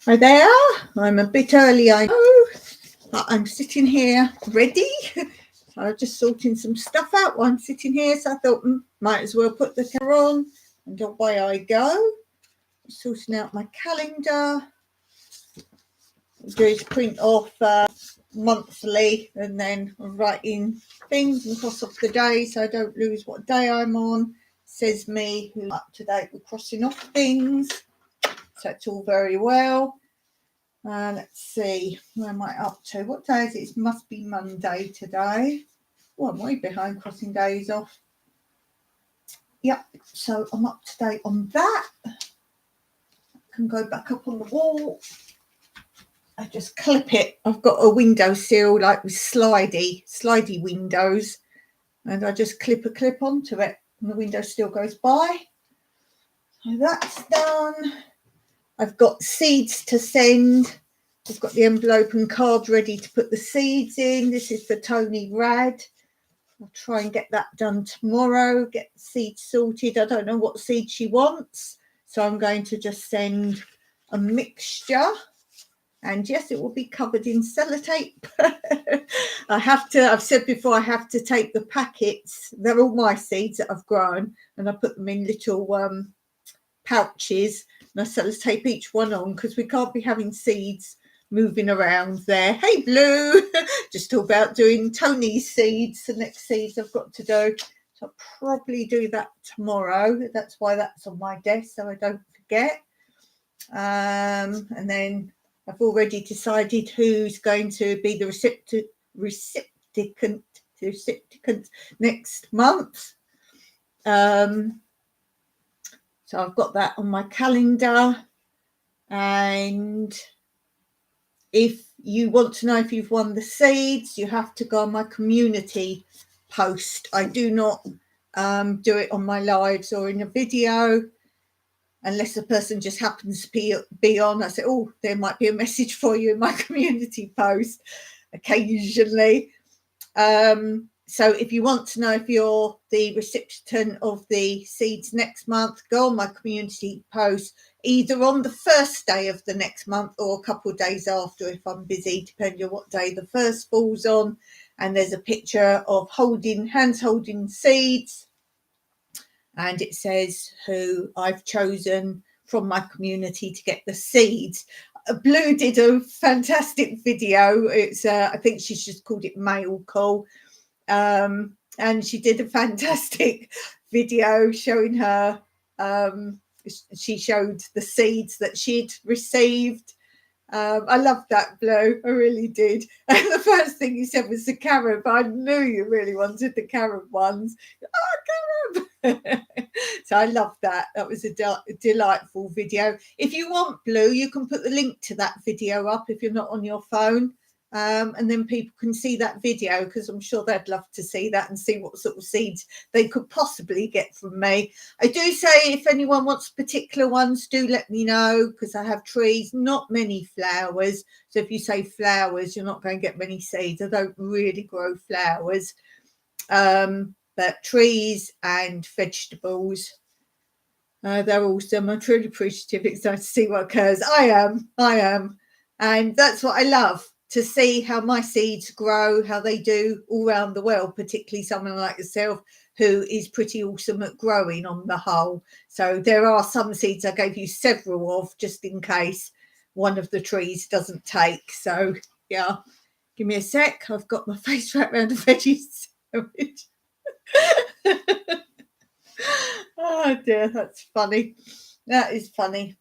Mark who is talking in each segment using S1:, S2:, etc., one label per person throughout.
S1: Hi there. I'm a bit early, I know, but I'm sitting here ready. So I'm just sorting some stuff out while I'm sitting here. So I thought might as well put the camera on and away I go. Sorting out my calendar. Do is print off monthly and then write in things and cross off the day so I don't lose what day I'm on. Says me who's up to date with crossing off things. So it's all very well. Let's see, where am I up to? What day is it? It must be Monday today. Oh, I'm way behind crossing days off. Yep, so I'm up to date on that. I can go back up on the wall. I just clip it. I've got a windowsill like with slidey windows, and I just clip a clip onto it, and the window still goes by. So that's done. I've got seeds to send. I've got the envelope and card ready to put the seeds in. This is for Tony Rad. I'll try and get that done tomorrow, get the seeds sorted. I don't know what seed she wants, so I'm going to just send a mixture. And yes, it will be covered in sellotape. I've said before, I have to take the packets. They're all my seeds that I've grown, and I put them in little pouches, and I sellotape each one on because we can't be having seeds moving around there. Hey, Blue, just talk about doing Tony's seeds, the next seeds I've got to do. So I'll probably do that tomorrow. That's why that's on my desk, so I don't forget. And then I've already decided who's going to be the recipient next month. So I've got that on my calendar. And if you want to know if you've won the seeds, you have to go on my community post. I do not do it on my lives or in a video unless a person just happens to be on. I say, oh, there might be a message for you in my community post occasionally. So if you want to know if you're the recipient of the seeds next month, go on my community post either on the first day of the next month or a couple of days after if I'm busy, depending on what day the first falls on. And there's a picture of hands holding seeds. And it says who I've chosen from my community to get the seeds. Blue did a fantastic video. It's I think she's just called it Mail Call. And she did a fantastic video showing her, she showed the seeds that she'd received. I loved that, Blue. I really did. And the first thing you said was the carob. I knew you really wanted the carob ones. Oh, carob! So I loved that. That was a delightful video. If you want, Blue, you can put the link to that video up if you're not on your phone. And then people can see that video because I'm sure they'd love to see that and see what sort of seeds they could possibly get from me. I do say if anyone wants particular ones, do let me know because I have trees, not many flowers. So if you say flowers, you're not going to get many seeds. I don't really grow flowers, but trees and vegetables. They're awesome. I'm truly appreciative. It's nice to see what occurs. I am. And that's what I love, to see how my seeds grow, how they do all around the world, particularly someone like yourself who is pretty awesome at growing on the whole. So there are some seeds I gave you several of just in case one of the trees doesn't take. So yeah, give me a sec. I've got my face wrapped around a veggie sandwich. Oh dear, that's funny. That is funny.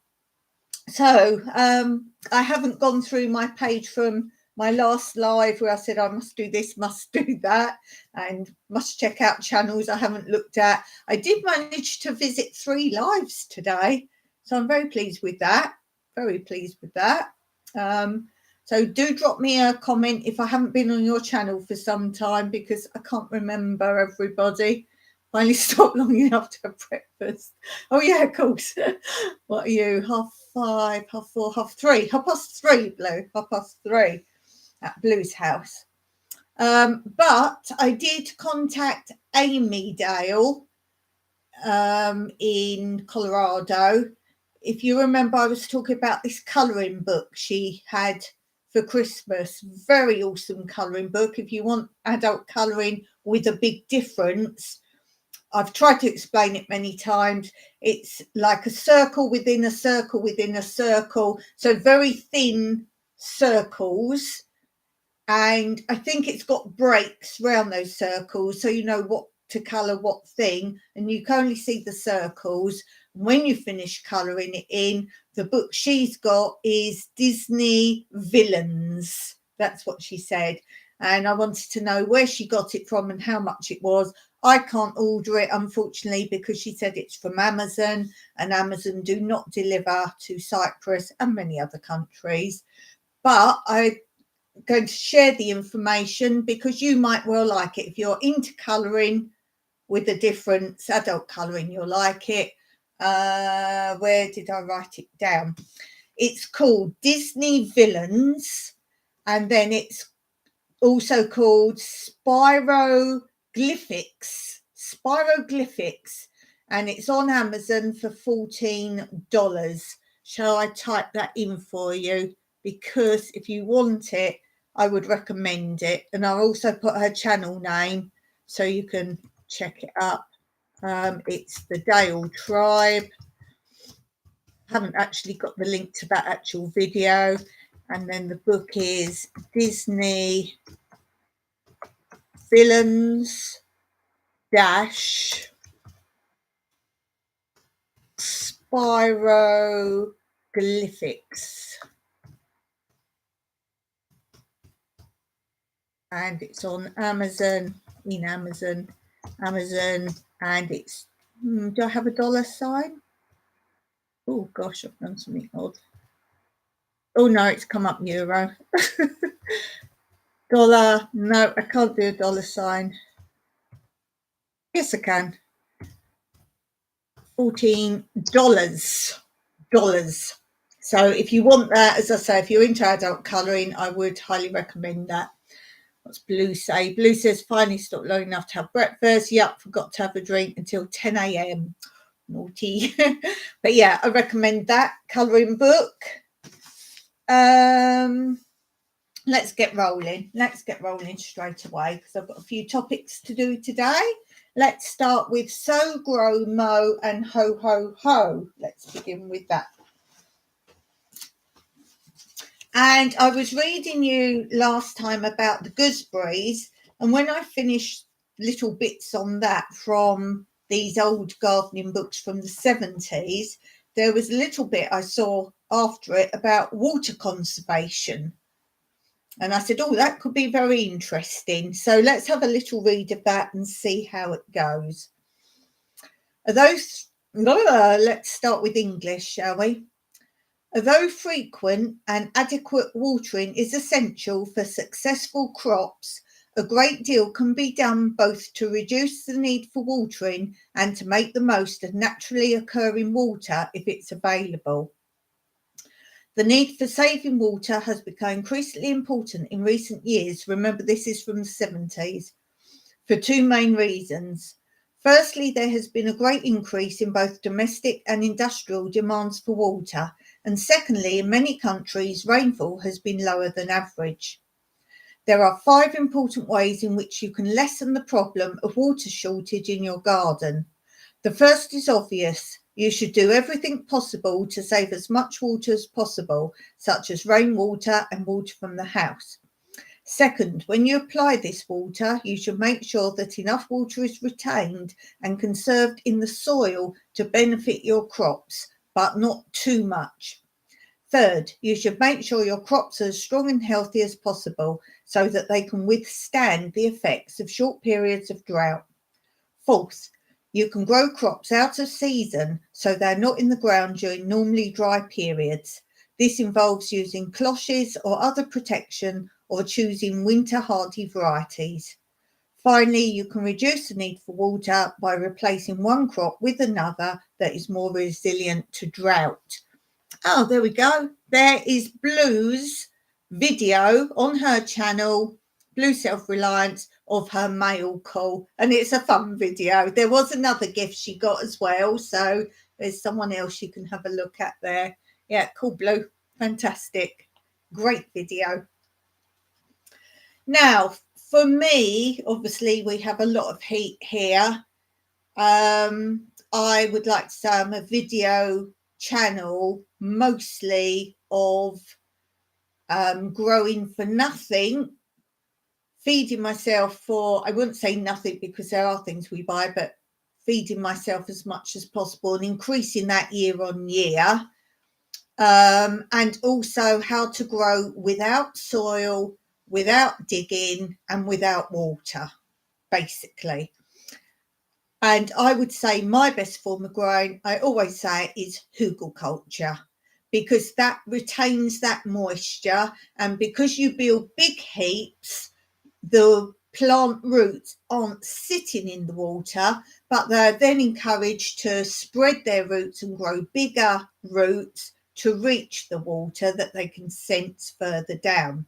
S1: So I haven't gone through my page from my last live where I said I must do this, must do that, and must check out channels I haven't looked at. I did manage to visit 3 lives today, so I'm very pleased with that. Very pleased with that. So do drop me a comment if I haven't been on your channel for some time because I can't remember everybody. Finally stopped long enough to have breakfast. Oh yeah, of course. What are you? 5:30, 4:30, 3:30, Blue, 3:30 at Blue's house. But I did contact Amy Dale in Colorado. if you remember, I was talking about this colouring book she had for Christmas. Very awesome colouring book. If you want adult colouring with a big difference, I've tried to explain it many times. It's like a circle within a circle within a circle. So very thin circles. And I think it's got breaks around those circles, so you know what to colour what thing, and you can only see the circles. When you finish colouring it in, the book she's got is Disney Villains. That's what she said. And I wanted to know where she got it from and how much it was. I can't order it, unfortunately, because she said it's from Amazon, and Amazon do not deliver to Cyprus and many other countries. But I'm going to share the information because you might well like it. If you're into colouring with a difference, adult colouring, you'll like it. Where did I write it down? It's called Disney Villains, and then it's also called Spiroglyphics, and it's on Amazon for $14. Shall I type that in for you? Because if you want it, I would recommend it. And I'll also put her channel name so you can check it up. It's the Dale Tribe. I haven't actually got the link to that actual video. And then the book is Disney Villains dash Spiroglyphics. And it's on Amazon, Amazon, and it's, do I have a dollar sign? Oh gosh, I've done something odd. Oh no, it's come up euro. Dollar, no, I can't do a dollar sign. Yes, I can. $14. So if you want that, as I say, if you're into adult colouring, I would highly recommend that. What's Blue say? Blue says, finally stopped long enough to have breakfast. Yup, forgot to have a drink until 10 a.m. Naughty. But yeah, I recommend that colouring book. Let's get rolling. Let's get rolling straight away because I've got a few topics to do today. Let's start with Sow, Grow, Mow and Ho, Ho, Ho. Let's begin with that. And I was reading you last time about the gooseberries, and when I finished little bits on that from these old gardening books from the 70s, there was a little bit I saw after it about water conservation. And I said, oh, that could be very interesting. So let's have a little read of that and see how it goes. Let's start with English, shall we? Although frequent and adequate watering is essential for successful crops, a great deal can be done both to reduce the need for watering and to make the most of naturally occurring water if it's available. The need for saving water has become increasingly important in recent years. Remember, this is from the 70s, for two main reasons. Firstly, there has been a great increase in both domestic and industrial demands for water. And secondly, in many countries, rainfall has been lower than average. There are 5 important ways in which you can lessen the problem of water shortage in your garden. The first is obvious. You should do everything possible to save as much water as possible, such as rainwater and water from the house. Second, when you apply this water, you should make sure that enough water is retained and conserved in the soil to benefit your crops, but not too much. Third, you should make sure your crops are as strong and healthy as possible so that they can withstand the effects of short periods of drought. Fourth, you can grow crops out of season so they're not in the ground during normally dry periods. This involves using cloches or other protection or choosing winter hardy varieties. Finally, you can reduce the need for water by replacing one crop with another that is more resilient to drought. Oh, there we go. There is Blue's video on her channel, Blue Self-Reliance, of her mail call, and it's a fun video. There was another gift she got as well, so There's someone else you can have a look at there. Yeah, cool, Blue. Fantastic. Great video. Now, for me, obviously, we have a lot of heat here. I would like to say I'm a video channel mostly of growing for nothing, feeding myself for, I wouldn't say nothing because there are things we buy, but feeding myself as much as possible and increasing that year on year. And also how to grow without soil, without digging, and without water, basically. And I would say my best form of growing, I always say, is Hugelkultur, because that retains that moisture. And because you build big heaps, the plant roots aren't sitting in the water, but they're then encouraged to spread their roots and grow bigger roots to reach the water that they can sense further down.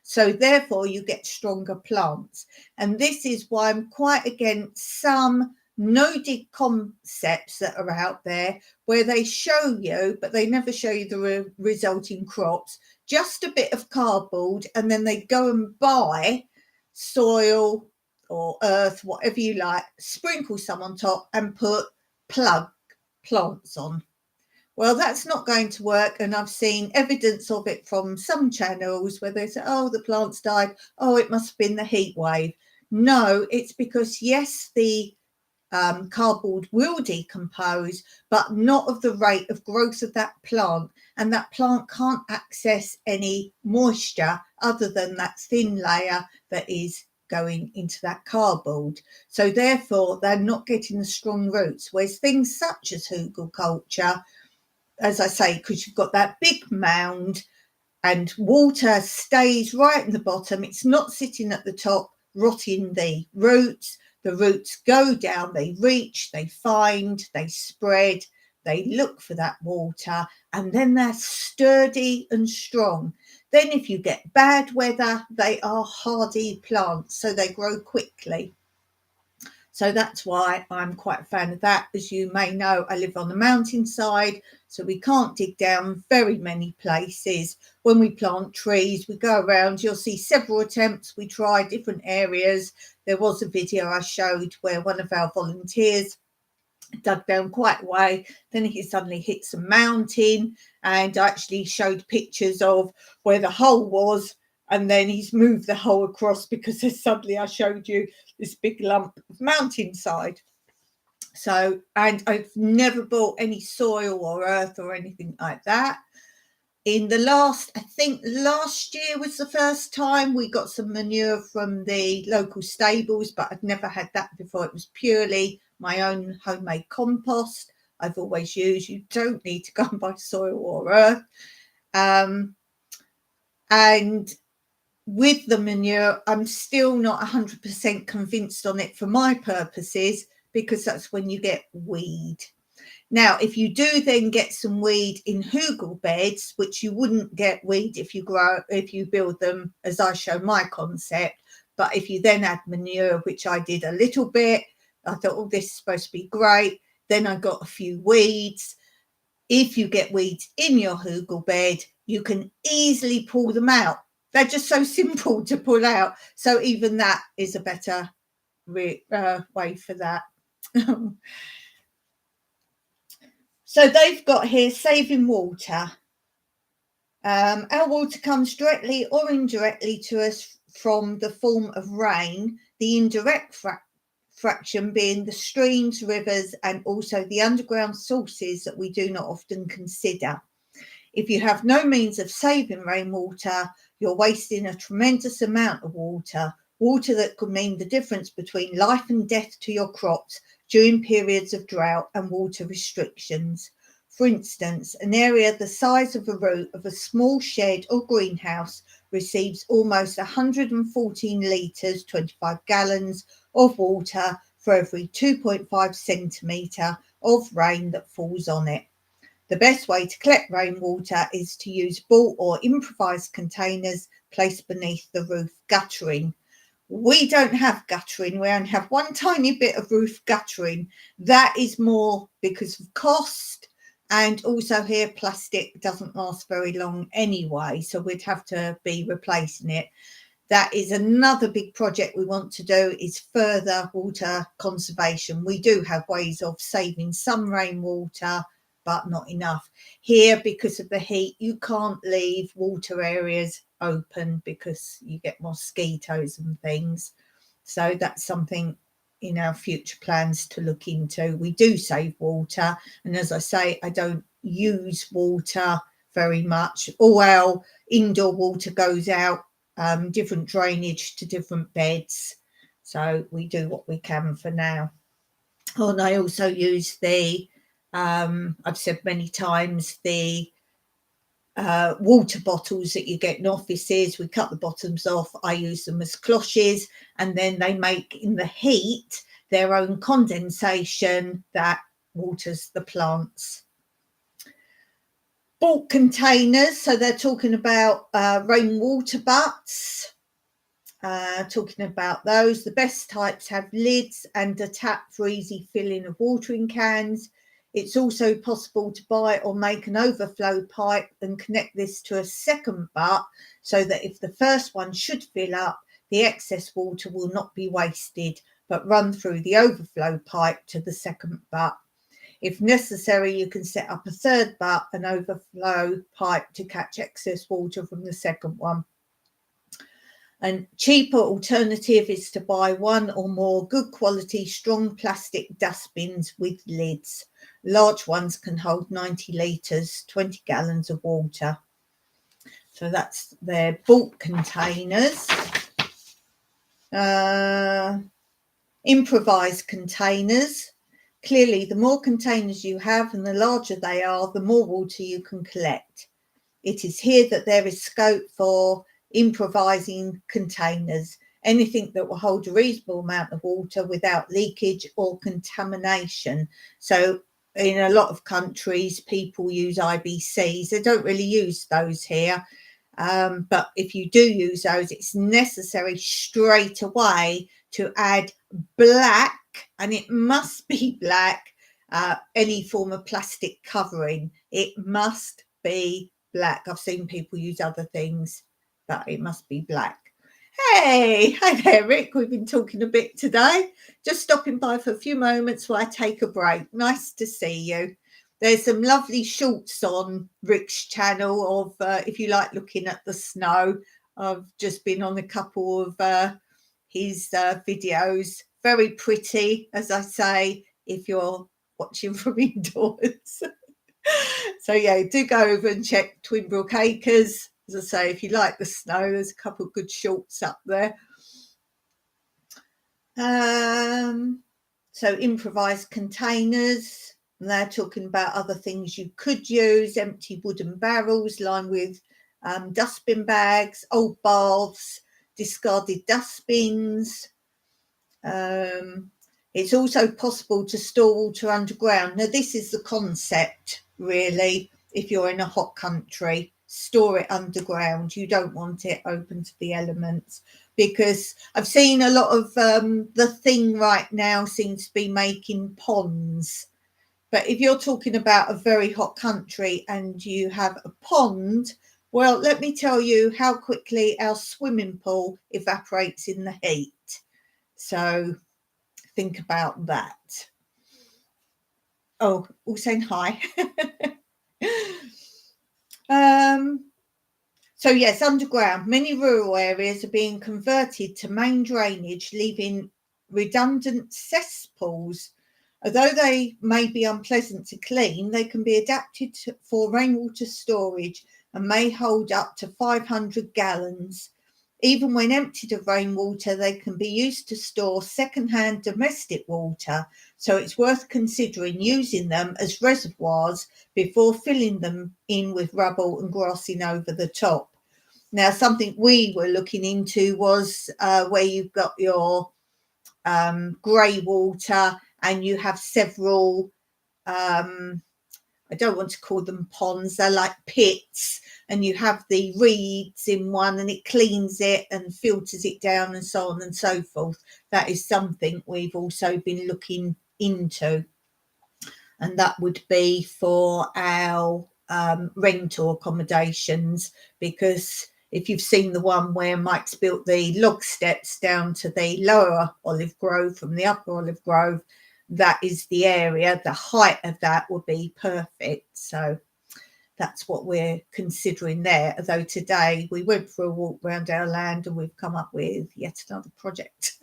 S1: So therefore you get stronger plants. And this is why I'm quite against some no-dig concepts that are out there where they show you, but they never show you the resulting crops, just a bit of cardboard, and then they go and buy soil or earth, whatever you like, sprinkle some on top and put plug plants on. Well, that's not going to work, and I've seen evidence of it from some channels where they say, oh, the plants died, oh, it must have been the heat wave. No, it's because, yes, the cardboard will decompose, but not of the rate of growth of that plant, and that plant can't access any moisture other than that thin layer that is going into that cardboard. So therefore they're not getting the strong roots, whereas things such as Hugelkultur, as I say, because you've got that big mound and water stays right in the bottom, it's not sitting at the top rotting the roots. The roots go down, they reach, they find, they spread, they look for that water, and then they're sturdy and strong. Then if you get bad weather, they are hardy plants, so they grow quickly. So that's why I'm quite a fan of that. As you may know, I live on the mountainside, so we can't dig down very many places. When we plant trees, we go around, you'll see several attempts. We try different areas. There was a video I showed where one of our volunteers dug down quite a way, then he suddenly hits a mountain, and I actually showed pictures of where the hole was, and then he's moved the hole across because suddenly I showed you this big lump of mountainside. So, and I've never bought any soil or earth or anything like that. In the last, I think last year was the first time we got some manure from the local stables, but I'd never had that before. It was purely my own homemade compost I've always used. You don't need to go and buy soil or earth. And with the manure, I'm still not 100% convinced on it for my purposes, because that's when you get weed. Now, if you do then get some weed in Hugel beds, which you wouldn't get weed if you build them as I show my concept, but if you then add manure, which I did a little bit, I thought, oh, this is supposed to be great. Then I got a few weeds. If you get weeds in your Hugel bed, you can easily pull them out. They're just so simple to pull out. So even that is a better way for that. So they've got here saving water. Our water comes directly or indirectly to us from the form of rain, the indirect fraction being the streams, rivers, and also the underground sources that we do not often consider. If you have no means of saving rainwater, you're wasting a tremendous amount of water that could mean the difference between life and death to your crops during periods of drought and water restrictions. For instance, an area the size of a roof of a small shed or greenhouse receives almost 114 litres, 25 gallons of water for every 2.5 centimetre of rain that falls on it. The best way to collect rainwater is to use bought or improvised containers placed beneath the roof guttering. We don't have guttering. We only have one tiny bit of roof guttering. That is more because of cost, and also here plastic doesn't last very long anyway, so we'd have to be replacing it. That is another big project we want to do, is further water conservation. We do have ways of saving some rainwater, but not enough. Here, because of the heat, you can't leave water areas open because you get mosquitoes and things. So that's something in our future plans to look into. We do save water, and as I say, I don't use water very much. All our indoor water goes out, different drainage to different beds, so we do what we can for now. And I also use the I've said many times, the water bottles that you get in offices. We cut the bottoms off. I use them as cloches, and then they make, in the heat, their own condensation that waters the plants. Bulk containers, so they're talking about rainwater butts. Talking about those, the best types have lids and a tap for easy filling of watering cans. It's also possible to buy or make an overflow pipe and connect this to a second butt, so that if the first one should fill up, the excess water will not be wasted, but run through the overflow pipe to the second butt. If necessary, you can set up a third butt and overflow pipe to catch excess water from the second one. A cheaper alternative is to buy one or more good quality strong plastic dustbins with lids. Large ones can hold 90 litres, 20 gallons of water. So that's their bulk containers. Improvised containers. Clearly, the more containers you have and the larger they are, the more water you can collect. It is here that there is scope for improvising containers, anything that will hold a reasonable amount of water without leakage or contamination. So in a lot of countries, people use IBCs. They don't really use those here. But if you do use those, it's necessary straight away to add black, and it must be black, any form of plastic covering. It must be black. I've seen people use other things, but it must be black. Hey, hi there, Rick. We've been talking a bit today. Just stopping by for a few moments while I take a break. Nice to see you. There's some lovely shorts on Rick's channel of if you like looking at the snow. I've just been on a couple of his videos. Very pretty, as I say, if you're watching from indoors. So yeah, do go over and check Twinbrook Acres. As I say, if you like the snow, there's a couple of good shorts up there. So improvised containers. And they're talking about other things you could use: empty wooden barrels lined with dustbin bags, old baths, discarded dustbins. It's also possible to store water underground. Now, this is the concept, really. If you're in a hot country, store it underground. You don't want it open to the elements, because I've seen a lot of the thing right now seems to be making ponds. But if you're talking about a very hot country and you have a pond, well, let me tell you how quickly our swimming pool evaporates in the heat. So think about that. Oh, all saying hi. So yes, underground. Many rural areas are being converted to main drainage, leaving redundant cesspools. Although they may be unpleasant to clean, they can be adapted for rainwater storage and may hold up to 500 gallons. Even when emptied of rainwater, they can be used to store second-hand domestic water, so it's worth considering using them as reservoirs before filling them in with rubble and grassing over the top. Now, something we were looking into was where you've got your grey water and you have several, I don't want to call them ponds, they're like pits, and you have the reeds in one and it cleans it and filters it down and so on and so forth. That is something we've also been looking into, and that would be for our rental accommodations, because if you've seen the one where Mike's built the log steps down to the lower olive grove from the upper olive grove, that is the area, the height of that would be perfect. So that's what we're considering there. Although today we went for a walk around our land and we've come up with yet another project.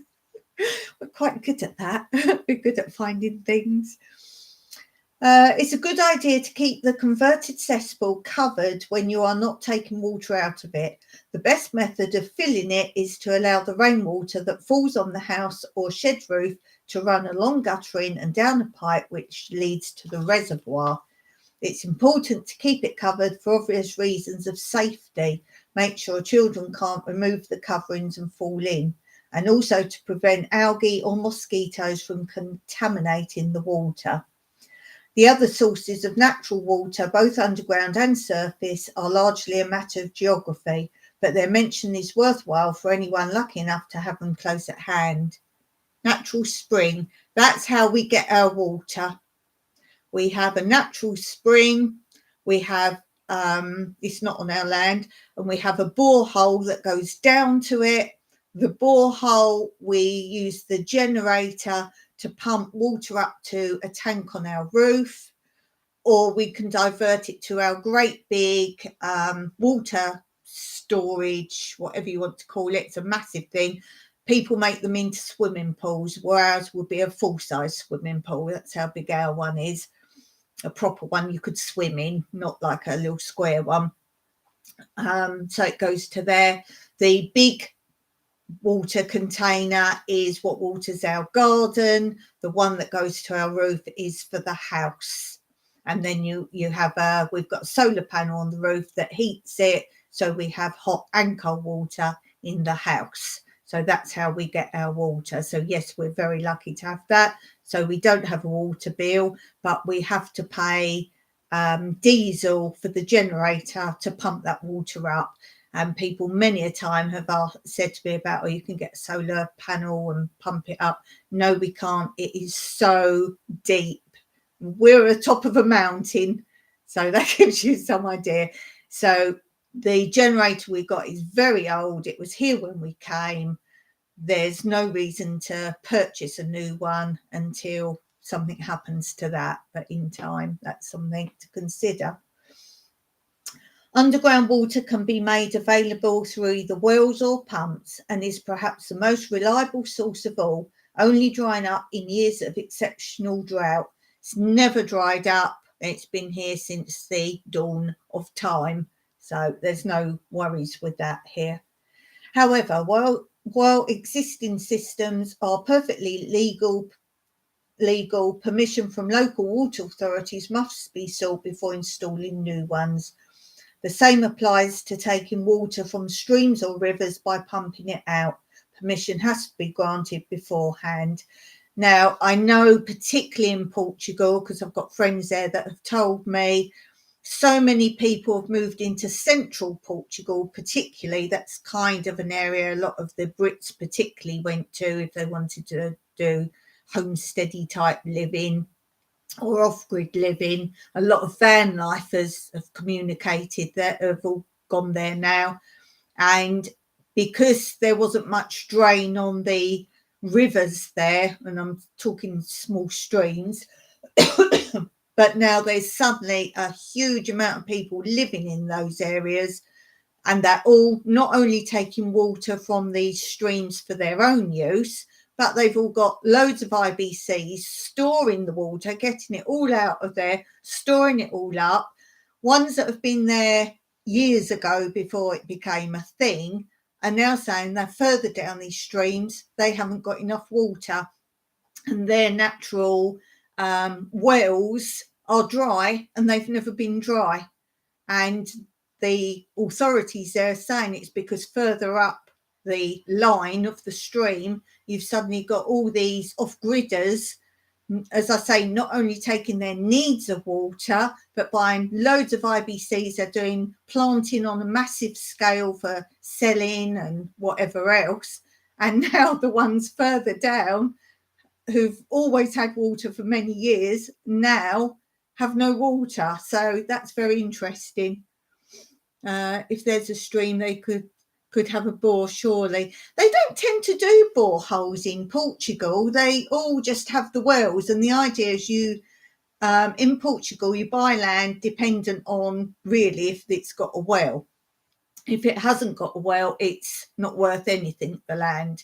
S1: We're quite good at that. We're good at finding things. It's a good idea to keep the converted cesspool covered when you are not taking water out of it. The best method of filling it is to allow the rainwater that falls on the house or shed roof to run along guttering and down a pipe which leads to the reservoir. It's important to keep it covered for obvious reasons of safety. Make sure children can't remove the coverings and fall in, and also to prevent algae or mosquitoes from contaminating the water. The other sources of natural water, both underground and surface, are largely a matter of geography, but their mention is worthwhile for anyone lucky enough to have them close at hand. Natural spring, that's how we get our water. We have a natural spring, we have, it's not on our land, and we have a borehole that goes down to it. The borehole, we use the generator to pump water up to a tank on our roof, or we can divert it to our great big water storage, whatever you want to call it. It's a massive thing. People make them into swimming pools, whereas would be a full-size swimming pool. That's how big our one is. A proper one you could swim in, not like a little square one. So it goes to there. The big water container is what waters our garden. The one that goes to our roof is for the house. And then you have we've got a solar panel on the roof that heats it, so we have hot and cold water in the house. So that's how we get our water. So yes, we're very lucky to have that. So we don't have a water bill, but we have to pay diesel for the generator to pump that water up. And people many a time have said to me about, oh, you can get a solar panel and pump it up. No, we can't. It is so deep. We're at the top of a mountain. So that gives you some idea. So the generator we got is very old. It was here when we came. There's no reason to purchase a new one until something happens to that. But in time, that's something to consider. Underground water can be made available through either wells or pumps and is perhaps the most reliable source of all, only drying up in years of exceptional drought. It's never dried up. It's been here since the dawn of time. So there's no worries with that here. However, while existing systems are perfectly legal, permission from local water authorities must be sought before installing new ones. The same applies to taking water from streams or rivers by pumping it out. Permission has to be granted beforehand. Now, I know particularly in Portugal, because I've got friends there that have told me, so many people have moved into central Portugal, particularly. That's kind of an area a lot of the Brits particularly went to if they wanted to do homesteady type living or off-grid living. A lot of van lifers have communicated that have all gone there now. And because there wasn't much drain on the rivers there, and I'm talking small streams, but now there's suddenly a huge amount of people living in those areas, and they're all not only taking water from these streams for their own use, but they've all got loads of IBCs storing the water, getting it all out of there, storing it all up. Ones that have been there years ago before it became a thing are now saying they're further down these streams, they haven't got enough water, and their natural wells are dry and they've never been dry. And the authorities there are saying it's because further up the line of the stream, you've suddenly got all these off-gridders as I say, not only taking their needs of water, but buying loads of IBCs. They're doing planting on a massive scale for selling and whatever else. And now the ones further down who've always had water for many years now have no water. So that's very interesting. If there's a stream, they could have a bore, surely. They don't tend to do boreholes in Portugal. They all just have the wells. And the idea is in Portugal, you buy land dependent on really if it's got a well. If it hasn't got a well, it's not worth anything, the land.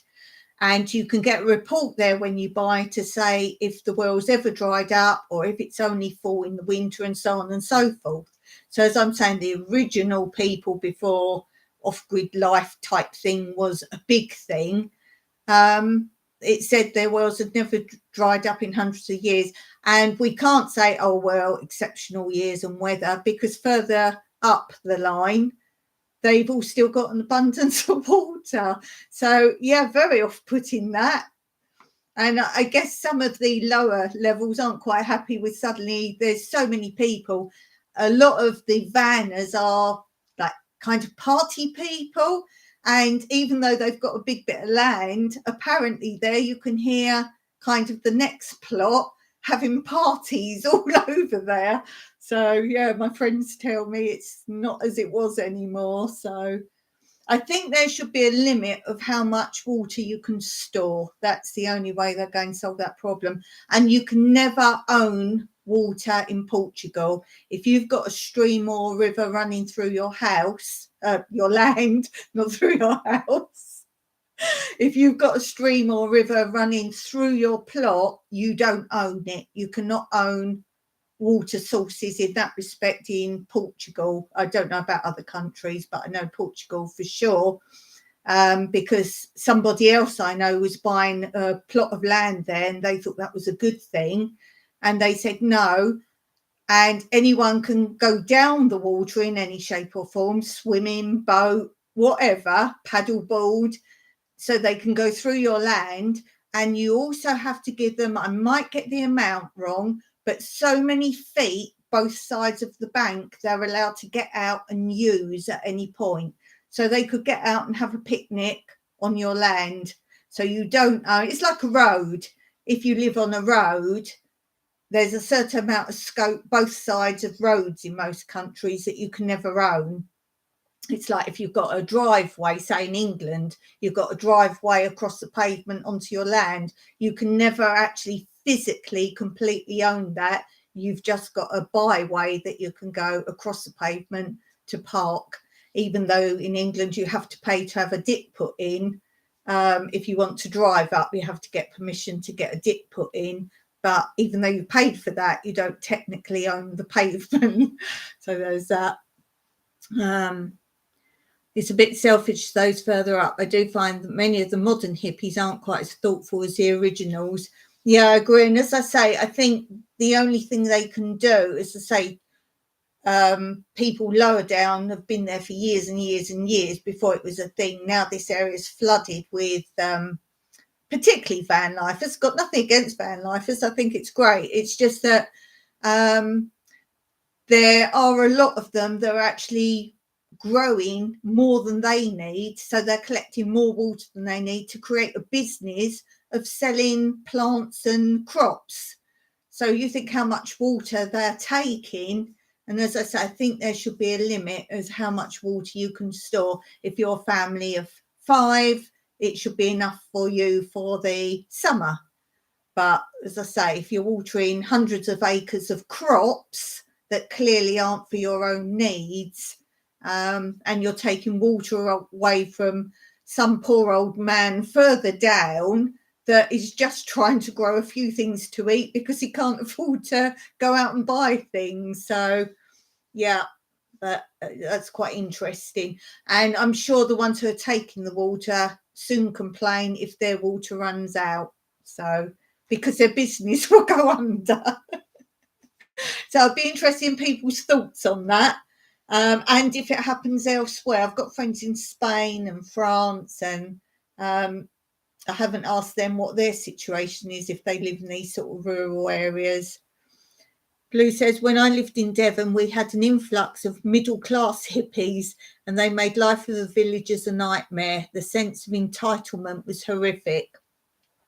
S1: And you can get a report there when you buy to say if the well's ever dried up or if it's only full in the winter and so on and so forth. So as I'm saying, the original people before off-grid life type thing was a big thing. It said their wells had never dried up in hundreds of years. And we can't say, oh, well, exceptional years and weather, because further up the line, they've all still got an abundance of water. So, yeah, very off-putting that. And I guess some of the lower levels aren't quite happy with suddenly there's so many people. A lot of the vanners are like kind of party people. And even though they've got a big bit of land, apparently there you can hear kind of the next plot having parties all over there. So, yeah, my friends tell me it's not as it was anymore. So I think there should be a limit of how much water you can store. That's the only way they're going to solve that problem. And you can never own water in Portugal. If you've got a stream or river running through your house, your land, not through your house. If you've got a stream or river running through your plot, you don't own it. You cannot own water sources in that respect in Portugal. I don't know about other countries, but I know Portugal for sure, because somebody else I know was buying a plot of land there and they thought that was a good thing. And they said no, and anyone can go down the water in any shape or form, swimming, boat, whatever, paddleboard, so they can go through your land. And you also have to give them, I might get the amount wrong, but so many feet, both sides of the bank, they're allowed to get out and use at any point. So they could get out and have a picnic on your land. So you don't own, it's like a road. If you live on a road, there's a certain amount of scope, both sides of roads in most countries, that you can never own. It's like if you've got a driveway, say in England, you've got a driveway across the pavement onto your land. You can never actually physically completely own that. You've just got a byway that you can go across the pavement to park, even though in England you have to pay to have a dip put in. If you want to drive up, you have to get permission to get a dip put in. But even though you paid for that, you don't technically own the pavement. So there's that. It's a bit selfish, those further up. I do find that many of the modern hippies aren't quite as thoughtful as the originals. Yeah, I agree. And as I say, I think the only thing they can do is to say people lower down have been there for years and years and years before it was a thing. Now this area is flooded with particularly van lifers. Got nothing against van lifers. I think it's great. It's just that there are a lot of them that are actually growing more than they need. So they're collecting more water than they need to create a business of selling plants and crops. So you think how much water they're taking. And as I say, I think there should be a limit as how much water you can store. If you're a family of 5, it should be enough for you for the summer. But as I say, if you're watering hundreds of acres of crops that clearly aren't for your own needs, and you're taking water away from some poor old man further down that is just trying to grow a few things to eat because he can't afford to go out and buy things. So, yeah, that's quite interesting. And I'm sure the ones who are taking the water soon complain if their water runs out. So, because their business will go under. So I'd be interested in people's thoughts on that. And if it happens elsewhere, I've got friends in Spain and France and I haven't asked them what their situation is if they live in these sort of rural areas. Blue says, when I lived in Devon, we had an influx of middle-class hippies and they made life of the villagers a nightmare. The sense of entitlement was horrific.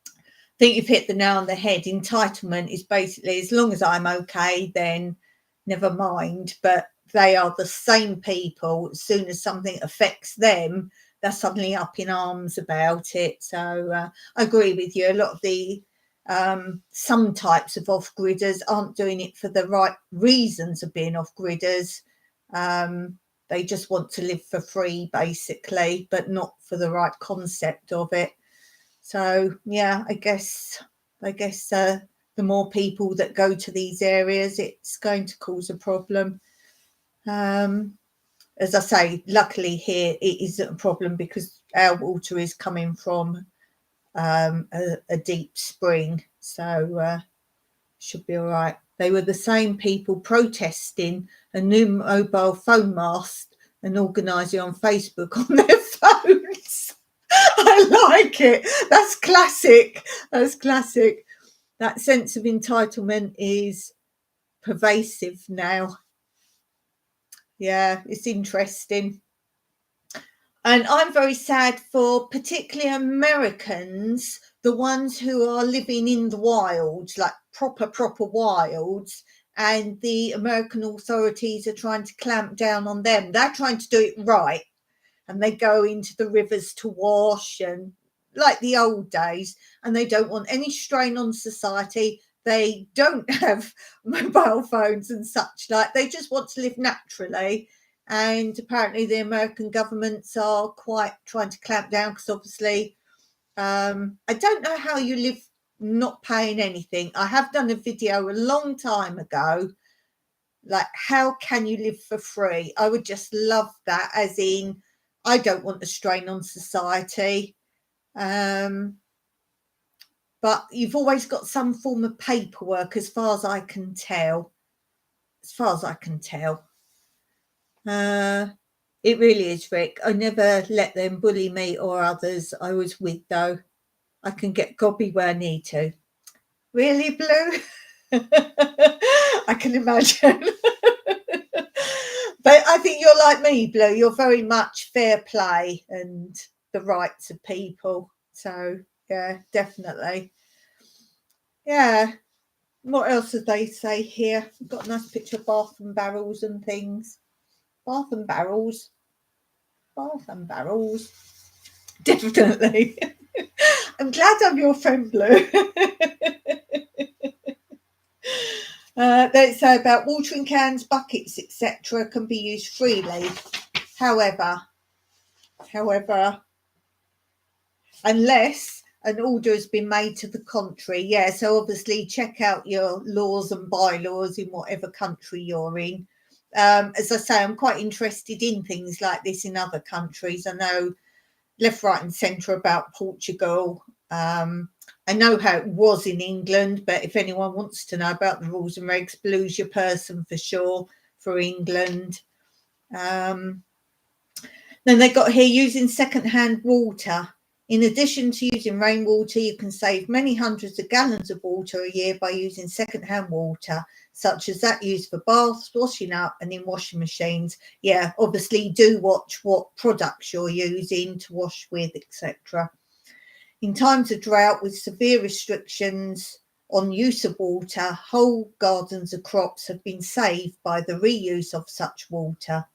S1: I think you've hit the nail on the head. Entitlement is basically, as long as I'm okay, then never mind. But they are the same people. As soon as something affects them, they're suddenly up in arms about it. So I agree with you. A lot of the some types of off-gridders aren't doing it for the right reasons of being off-gridders. They just want to live for free, basically, but not for the right concept of it. So yeah, I guess the more people that go to these areas, it's going to cause a problem. As I say, luckily here it isn't a problem because our water is coming from a deep spring, so should be all right. They were the same people protesting a new mobile phone mast and organising on Facebook on their phones. I like it. That's classic. That's classic. That sense of entitlement is pervasive now. Yeah, it's interesting. And I'm very sad for particularly Americans, the ones who are living in the wilds, like proper wilds, and the American authorities are trying to clamp down on them. They're trying to do it right. And they go into the rivers to wash and like the old days, and they don't want any strain on society. They don't have mobile phones and such like. They just want to live naturally. And apparently the American governments are quite trying to clamp down because obviously I don't know how you live not paying anything. I have done a video a long time ago, like how can you live for free? I would just love that, as in I don't want a strain on society. But you've always got some form of paperwork, as far as I can tell. It really is, Rick. I never let them bully me or others. I was with, though. I can get gobby where I need to. Really, Blue? I can imagine. But I think you're like me, Blue. You're very much fair play and the rights of people. So, yeah, definitely. Yeah. What else did they say here? We've got a nice picture of bath and barrels and things. Bath and barrels. Definitely. I'm glad I'm your friend, Blue. They say about watering cans, buckets, etc. can be used freely. However, unless an order has been made to the contrary. Yeah, so obviously check out your laws and bylaws in whatever country you're in. As I say, I'm quite interested in things like this in other countries. I know left, right and centre about Portugal. I know how it was in England, but if anyone wants to know about the rules and regs, Blue's your person for sure for England. Then they got here using second-hand water. In addition to using rainwater, you can save many hundreds of gallons of water a year by using second-hand water, such as that used for baths, washing up and in washing machines. Yeah, obviously do watch what products you're using to wash with, etc. In times of drought with severe restrictions on use of water, whole gardens of crops have been saved by the reuse of such water.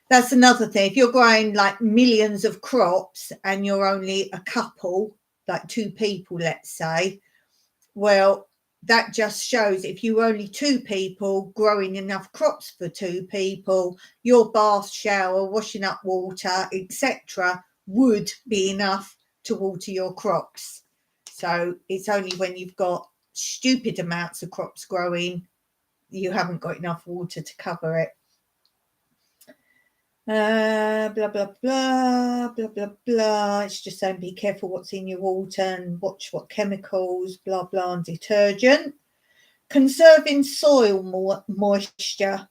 S1: That's another thing. If you're growing like millions of crops and you're only a couple, like two people, let's say, well, that just shows if you're only two people growing enough crops for two people, your bath, shower, washing up water, etc. would be enough to water your crops. So it's only when you've got stupid amounts of crops growing, you haven't got enough water to cover it. Blah, blah, blah, blah, blah, blah. It's just saying be careful what's in your water and watch what chemicals, blah, blah, and detergent. Conserving soil moisture.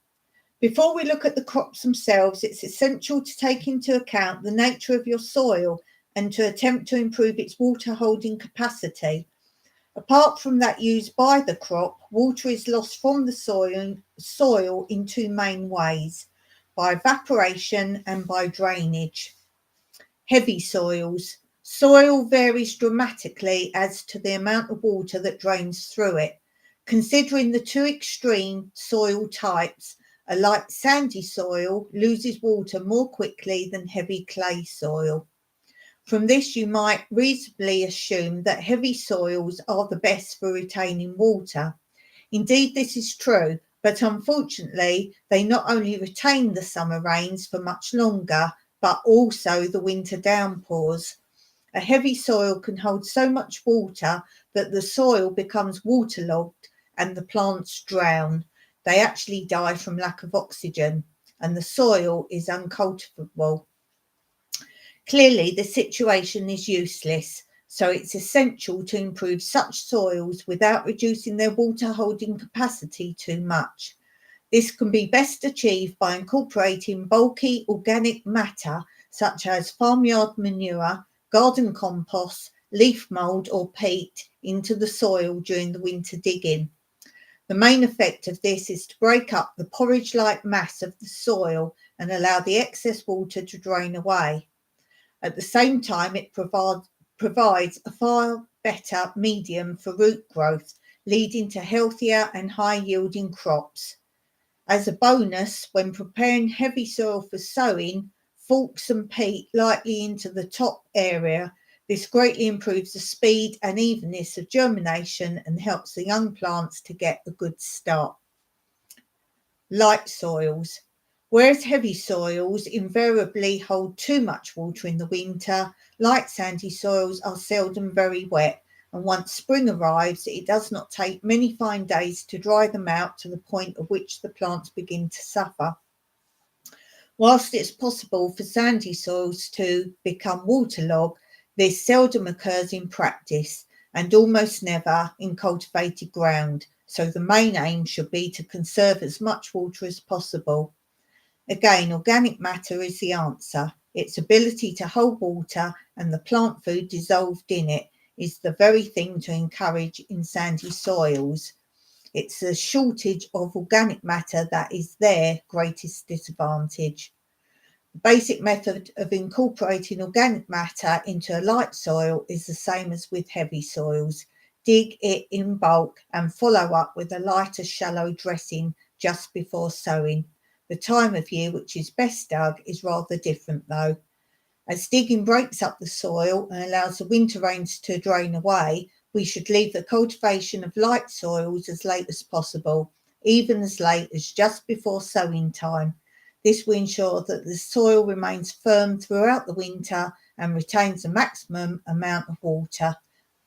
S1: Before we look at the crops themselves, it's essential to take into account the nature of your soil and to attempt to improve its water holding capacity. Apart from that used by the crop, water is lost from the soil in two main ways: by evaporation and by drainage. Heavy soils. Soil varies dramatically as to the amount of water that drains through it. Considering the two extreme soil types, a light sandy soil loses water more quickly than heavy clay soil. From this, you might reasonably assume that heavy soils are the best for retaining water. Indeed, this is true, but unfortunately, they not only retain the summer rains for much longer, but also the winter downpours. A heavy soil can hold so much water that the soil becomes waterlogged and the plants drown. They actually die from lack of oxygen, and the soil is uncultivable. Clearly, the situation is useless, so it's essential to improve such soils without reducing their water holding capacity too much. This can be best achieved by incorporating bulky organic matter such as farmyard manure, garden compost, leaf mould or peat into the soil during the winter digging. The main effect of this is to break up the porridge-like mass of the soil and allow the excess water to drain away. At the same time, it provides a far better medium for root growth, leading to healthier and high-yielding crops. As a bonus, when preparing heavy soil for sowing, forks and peat lightly into the top area. This greatly improves the speed and evenness of germination and helps the young plants to get a good start. Light soils. Whereas heavy soils invariably hold too much water in the winter, light sandy soils are seldom very wet, and once spring arrives, it does not take many fine days to dry them out to the point at which the plants begin to suffer. Whilst it's possible for sandy soils to become waterlogged, this seldom occurs in practice and almost never in cultivated ground, so the main aim should be to conserve as much water as possible. Again, organic matter is the answer. Its ability to hold water and the plant food dissolved in it is the very thing to encourage in sandy soils. It's the shortage of organic matter that is their greatest disadvantage. The basic method of incorporating organic matter into a light soil is the same as with heavy soils. Dig it in bulk and follow up with a lighter shallow dressing just before sowing. The time of year which is best dug is rather different though. As digging breaks up the soil and allows the winter rains to drain away, we should leave the cultivation of light soils as late as possible, even as late as just before sowing time. This will ensure that the soil remains firm throughout the winter and retains the maximum amount of water.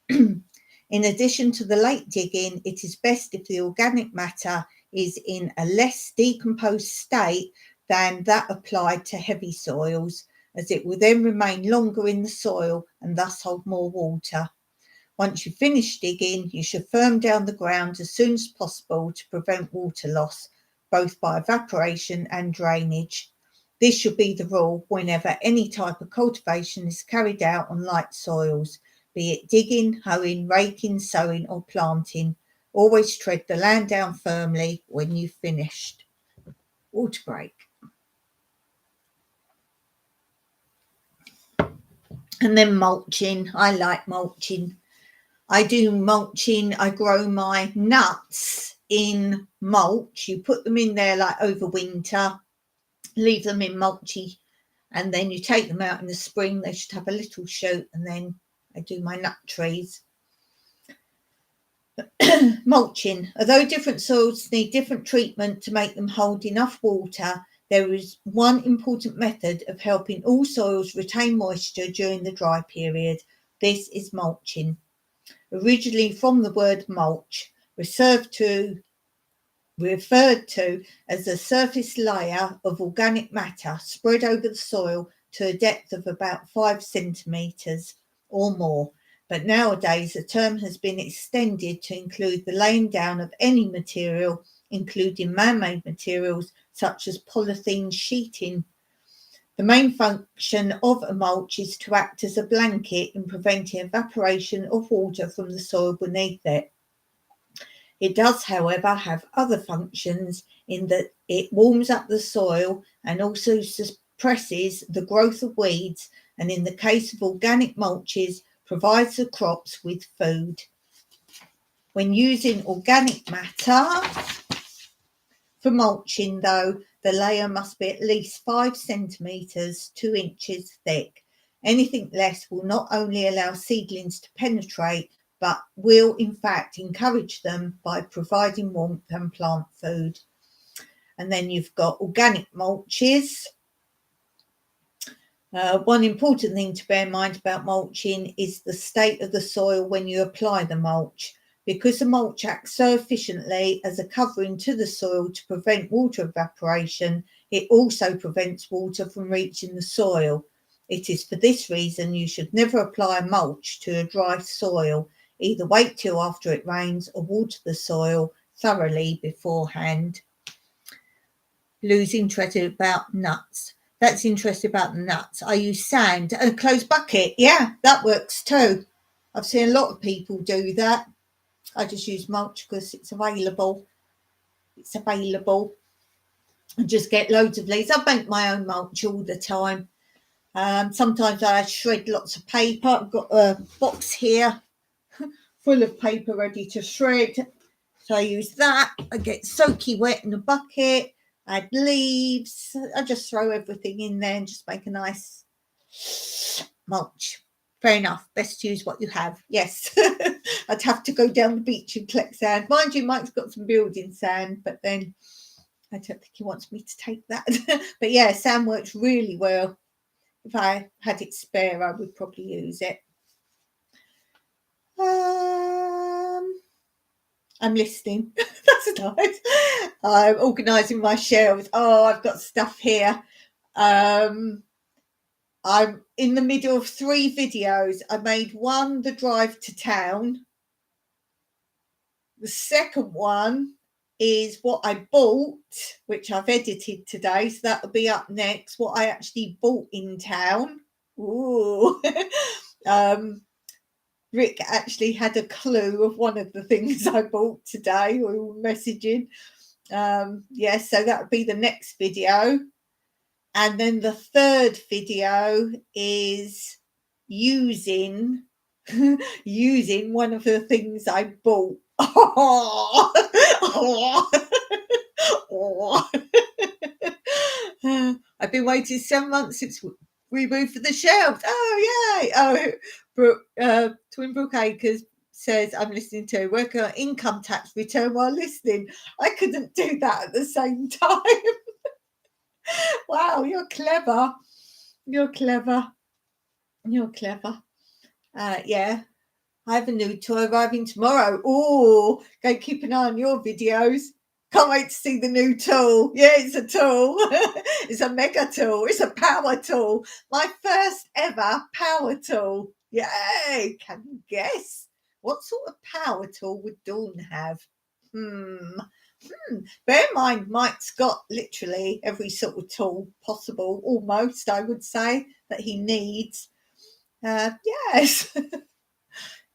S1: In addition to the late digging, it is best if the organic matter is in a less decomposed state than that applied to heavy soils, as it will then remain longer in the soil and thus hold more water. Once you finish digging, you should firm down the ground as soon as possible to prevent water loss, both by evaporation and drainage. This should be the rule whenever any type of cultivation is carried out on light soils, be it digging, hoeing, raking, sowing or planting. Always tread the land down firmly when you've finished. Water break. And then mulching. I like mulching. I do mulching. I grow my nuts in mulch. You put them in there like over winter, leave them in mulchy, and then you take them out in the spring. They should have a little shoot, and then I do my nut trees. Mulching. Although different soils need different treatment to make them hold enough water, there is one important method of helping all soils retain moisture during the dry period. This is mulching. Originally from the word mulch, referred to as a surface layer of organic matter spread over the soil to a depth of about 5 centimetres or more. But nowadays the term has been extended to include the laying down of any material, including man-made materials such as polythene sheeting. The main function of a mulch is to act as a blanket in preventing evaporation of water from the soil beneath it. It does, however, have other functions in that it warms up the soil and also suppresses the growth of weeds, and in the case of organic mulches, provides the crops with food. When using organic matter for mulching, though, the layer must be at least 5 centimetres, 2 inches thick. Anything less will not only allow seedlings to penetrate, but will in fact encourage them by providing warmth and plant food. And then you've got organic mulches. One important thing to bear in mind about mulching is the state of the soil when you apply the mulch. Because the mulch acts so efficiently as a covering to the soil to prevent water evaporation, it also prevents water from reaching the soil. It is for this reason you should never apply a mulch to a dry soil. Either wait till after it rains or water the soil thoroughly beforehand. Lou's interested about nuts. That's interesting about the nuts. I use sand and a closed bucket. Yeah, that works too. I've seen a lot of people do that. I just use mulch because it's available. And just get loads of leaves. I make my own mulch all the time. Sometimes I shred lots of paper. I've got a box here full of paper ready to shred. So I use that. I get soaky wet in a bucket. Add leaves. I just throw everything in there and just make a nice mulch. Fair enough. Best to use what you have. Yes. I'd have to go down the beach and collect sand. Mind you, Mike's got some building sand, but then I don't think he wants me to take that. But yeah, sand works really well. If I had it spare, I would probably use it. I'm listening. That's nice. I'm organising my shelves. Oh, I've got stuff here. I'm in the middle of 3 videos. I made one, the drive to town. The second one is what I bought, which I've edited today. So that'll be up next, what I actually bought in town. Ooh. Rick actually had a clue of one of the things I bought today. We were messaging. Yes, so that would be the next video. And then the third video is using one of the things I bought. I've been waiting 7 months since we moved for the shelves. Oh, yay. Oh, Twin Brook Acres says, I'm listening to working on income tax return while listening. I couldn't do that at the same time. Wow, you're clever. Yeah. I have a new toy arriving tomorrow. Oh, go keep an eye on your videos. Can't wait to see the new tool. Yeah, it's a tool. It's a mega tool. It's a power tool. My first ever power tool. Yay! Can you guess? What sort of power tool would Dawn have? Bear in mind, Mike's got literally every sort of tool possible, almost, I would say, that he needs. Yes.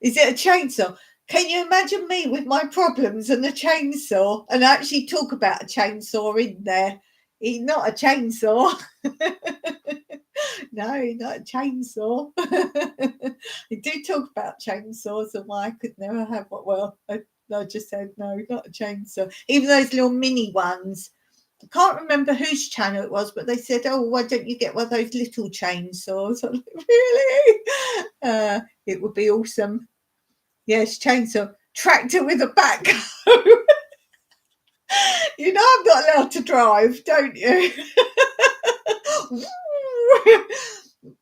S1: Is it a chainsaw? Can you imagine me with my problems and a chainsaw and actually talk about a chainsaw in there? He's not a chainsaw. No, not a chainsaw. I do talk about chainsaws and why I could never have one. Well, I just said no, not a chainsaw. Even those little mini ones. I can't remember whose channel it was, but they said, oh, why don't you get one of those little chainsaws? I'm like, really? It would be awesome. Yes, chainsaw. Tractor with a backhoe. You know I'm not allowed to drive, don't you?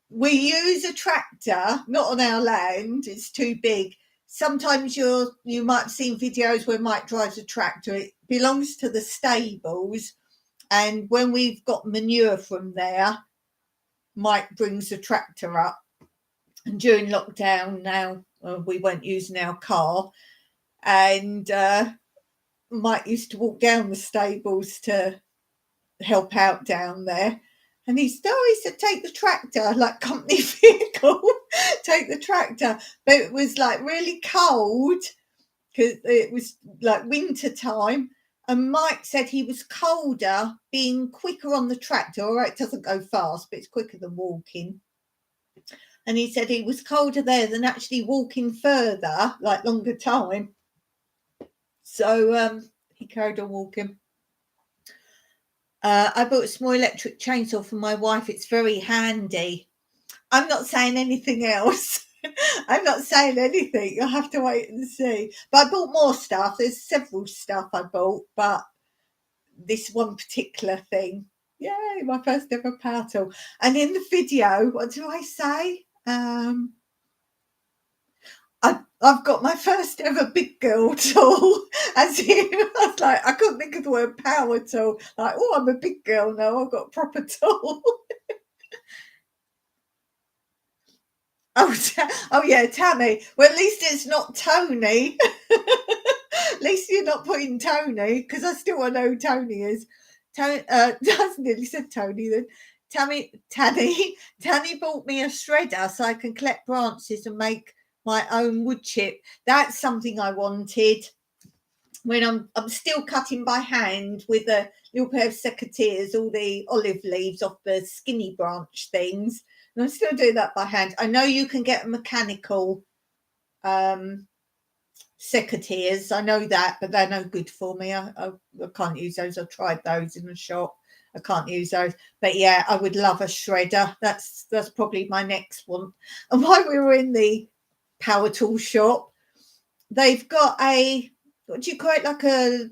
S1: We use a tractor, not on our land. It's too big. Sometimes you might have seen videos where Mike drives a tractor. It belongs to the stables. And when we've got manure from there, Mike brings the tractor up. And during lockdown now, we weren't using our car. And Mike used to walk down the stables to help out down there. And he said, take the tractor, like company vehicle, take the tractor. But it was like really cold because it was like winter time. And Mike said he was colder being quicker on the tractor. All right, it doesn't go fast, but it's quicker than walking. And he said he was colder there than actually walking further, like longer time. So he carried on walking. I bought a small electric chainsaw for my wife. It's very handy. I'm not saying anything else. I'm not saying anything. You'll have to wait and see. But I bought more stuff. There's several stuff I bought, but this one particular thing. Yay, my first ever power tool. And in the video, what do I say? I've got my first ever big girl tool. As in, I was like, I couldn't think of the word power tool. Like, oh, I'm a big girl now. I've got a proper tool. Oh yeah, Tammy. Well, at least it's not Tony. At least you're not putting Tony, because I still want to know who Tony is. I nearly said Tony then. Tanny bought me a shredder so I can collect branches and make my own wood chip. That's something I wanted when I'm still cutting by hand with a little pair of secateurs, all the olive leaves off the skinny branch things. And I'm still doing that by hand. I know you can get mechanical secateurs. I know that, but they're no good for me. I can't use those. I've tried those in the shop. I can't use those. But yeah, I would love a shredder. That's probably my next one. And while we were in the power tool shop, they've got a, what do you call it, like a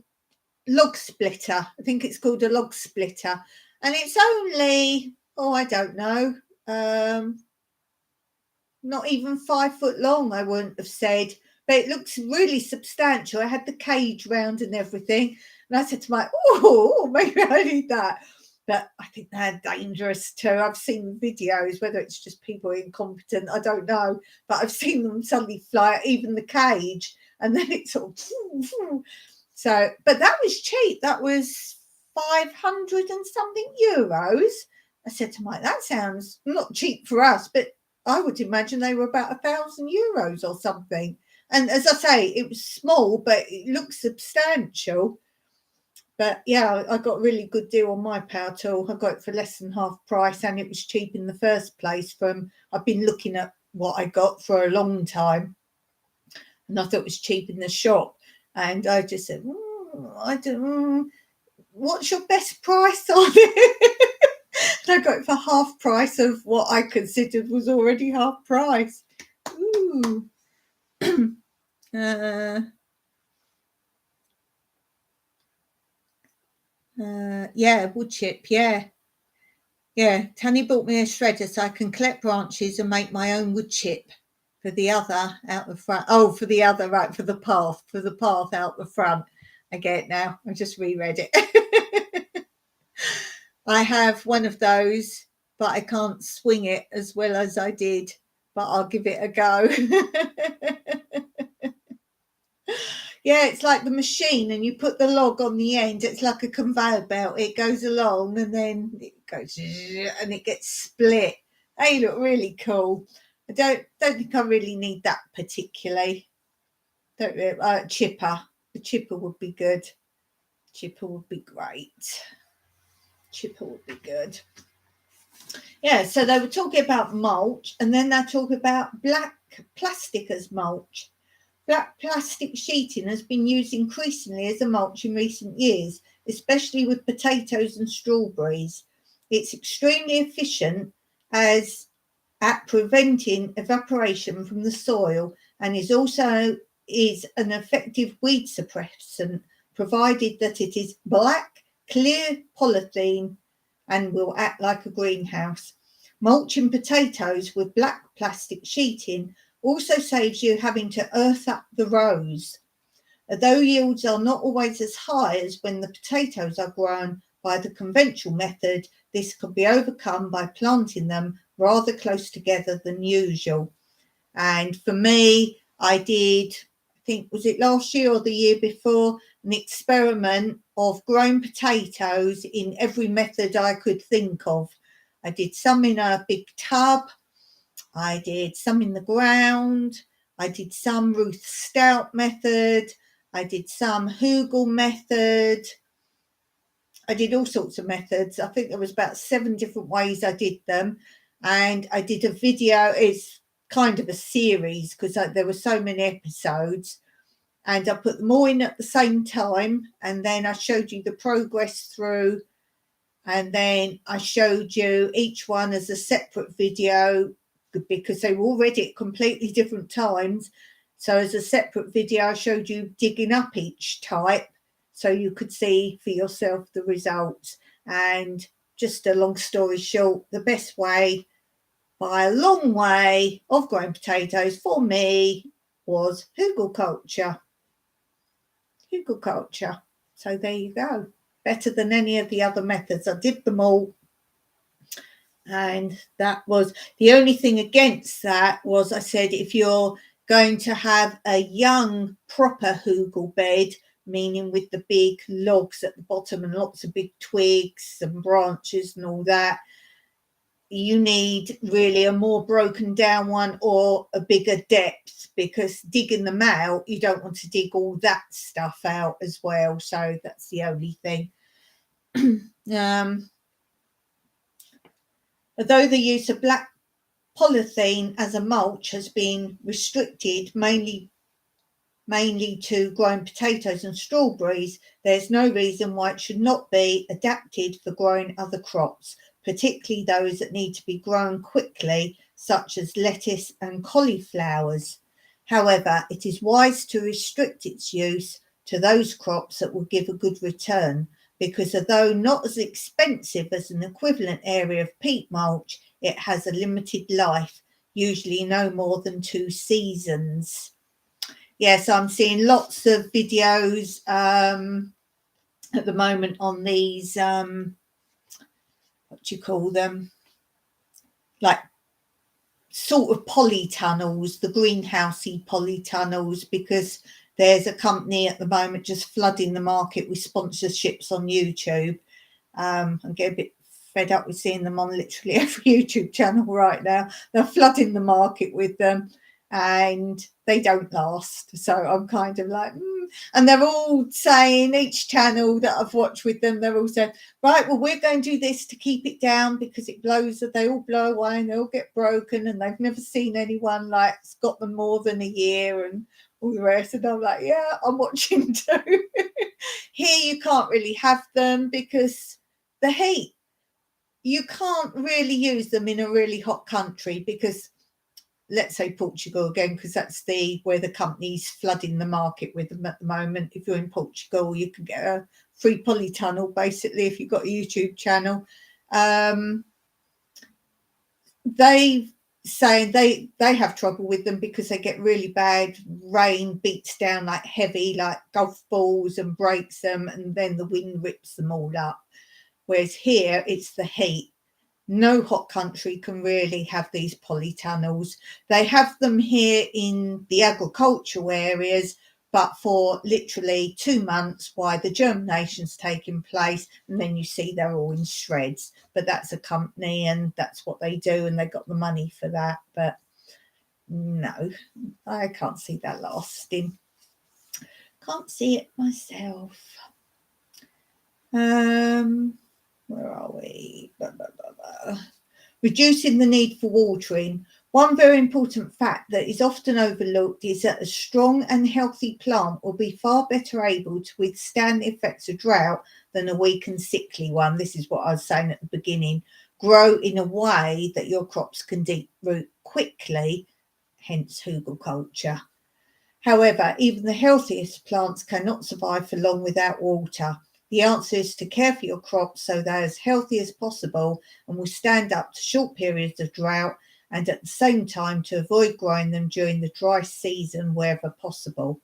S1: log splitter. I think it's called a log splitter. And it's only, I don't know, not even 5 foot long, I wouldn't have said. But it looks really substantial. I had the cage round and everything. And I said to Mike, maybe I need that. But I think they're dangerous too. I've seen videos, whether it's just people incompetent, I don't know. But I've seen them suddenly fly, even the cage. And then it's sort of... So, but that was cheap. That was 500 and something euros. I said to Mike, that sounds not cheap for us, but I would imagine they were about 1,000 euros or something. And as I say, it was small, but it looked substantial. But yeah, I got a really good deal on my power tool. I got it for less than half price, and it was cheap in the first place. I've been looking at what I got for a long time, and I thought it was cheap in the shop. And I just said, what's your best price on it? And I got it for half price of what I considered was already half price. Ooh. Yeah, wood chip, yeah. Yeah, Tanny bought me a shredder so I can collect branches and make my own wood chip for the other out the front. Oh, for the other, right, for the path out the front. I get it now. I just reread it. I have one of those, but I can't swing it as well as I did, but I'll give it a go. Yeah, it's like the machine, and you put the log on the end. It's like a conveyor belt. It goes along, and then it goes, and it gets split. They look really cool. I don't think I really need that particularly. Don't really. Chipper. The chipper would be good. Chipper would be great. Chipper would be good. Yeah, so they were talking about mulch, and then they're talking about black plastic as mulch. Black plastic sheeting has been used increasingly as a mulch in recent years, especially with potatoes and strawberries. It's extremely efficient at preventing evaporation from the soil, and is an effective weed suppressant, provided that it is black, clear polythene and will act like a greenhouse. Mulching potatoes with black plastic sheeting also saves you having to earth up the rows. Although yields are not always as high as when the potatoes are grown by the conventional method, this can be overcome by planting them rather close together than usual. And for me, I did, I think, was it last year or the year before, an experiment of growing potatoes in every method I could think of. I did some in a big tub. I did some in the ground. I did some Ruth Stout method. I did some Hugel method. I did all sorts of methods. I think there was about 7 different ways I did them. And I did a video. It's kind of a series because there were so many episodes. And I put them all in at the same time. And then I showed you the progress through. And then I showed you each one as a separate video because they were already at completely different times. So as a separate video, I showed you digging up each type so you could see for yourself the results. And just a long story short, the best way by a long way of growing potatoes for me was Hugelkultur. Hugelkultur. So there you go. Better than any of the other methods. I did them all. And that was the only thing against that was I said, if you're going to have a young proper Hugel bed, meaning with the big logs at the bottom and lots of big twigs and branches and all that, you need really a more broken down one or a bigger depth, because digging them out, you don't want to dig all that stuff out as well. So that's the only thing. Although the use of black polythene as a mulch has been restricted mainly to growing potatoes and strawberries, there's no reason why it should not be adapted for growing other crops, particularly those that need to be grown quickly, such as lettuce and cauliflowers. However, it is wise to restrict its use to those crops that will give a good return, because although not as expensive as an equivalent area of peat mulch, it has a limited life, usually no more than 2 seasons. Yes, I'm seeing lots of videos at the moment on these, what do you call them? Like sort of polytunnels, the greenhousey polytunnels, because there's a company at the moment just flooding the market with sponsorships on YouTube. I get a bit fed up with seeing them on literally every YouTube channel right now. They're flooding the market with them and they don't last. So I'm kind of like, and they're all saying, each channel that I've watched with them, they're all saying, right, well, we're going to do this to keep it down because it blows, they all blow away and they all get broken, and they've never seen anyone like it's got them more than a year and all the rest. And I'm like, yeah, I'm watching too. Here you can't really have them because the heat. You can't really use them in a really hot country because, let's say Portugal again, because that's where the company's flooding the market with them at the moment. If you're in Portugal, you can get a free polytunnel basically if you've got a YouTube channel. They saying they have trouble with them because they get really bad rain, beats down like heavy, like golf balls, and breaks them, and then the wind rips them all up. Whereas here it's the heat. No hot country can really have these polytunnels. They have them here in the agricultural areas, but for literally 2 months while the germination's taking place, and then you see they're all in shreds. But that's a company and that's what they do, and they got the money for that. But no, I can't see that lasting. Can't see it myself. Where are we? Reducing the need for watering. One very important fact that is often overlooked is that a strong and healthy plant will be far better able to withstand the effects of drought than a weak and sickly one. This is what I was saying at the beginning. Grow in a way that your crops can deep root quickly, hence Hugelkultur. However, even the healthiest plants cannot survive for long without water. The answer is to care for your crops so they're as healthy as possible and will stand up to short periods of drought, and at the same time to avoid growing them during the dry season wherever possible.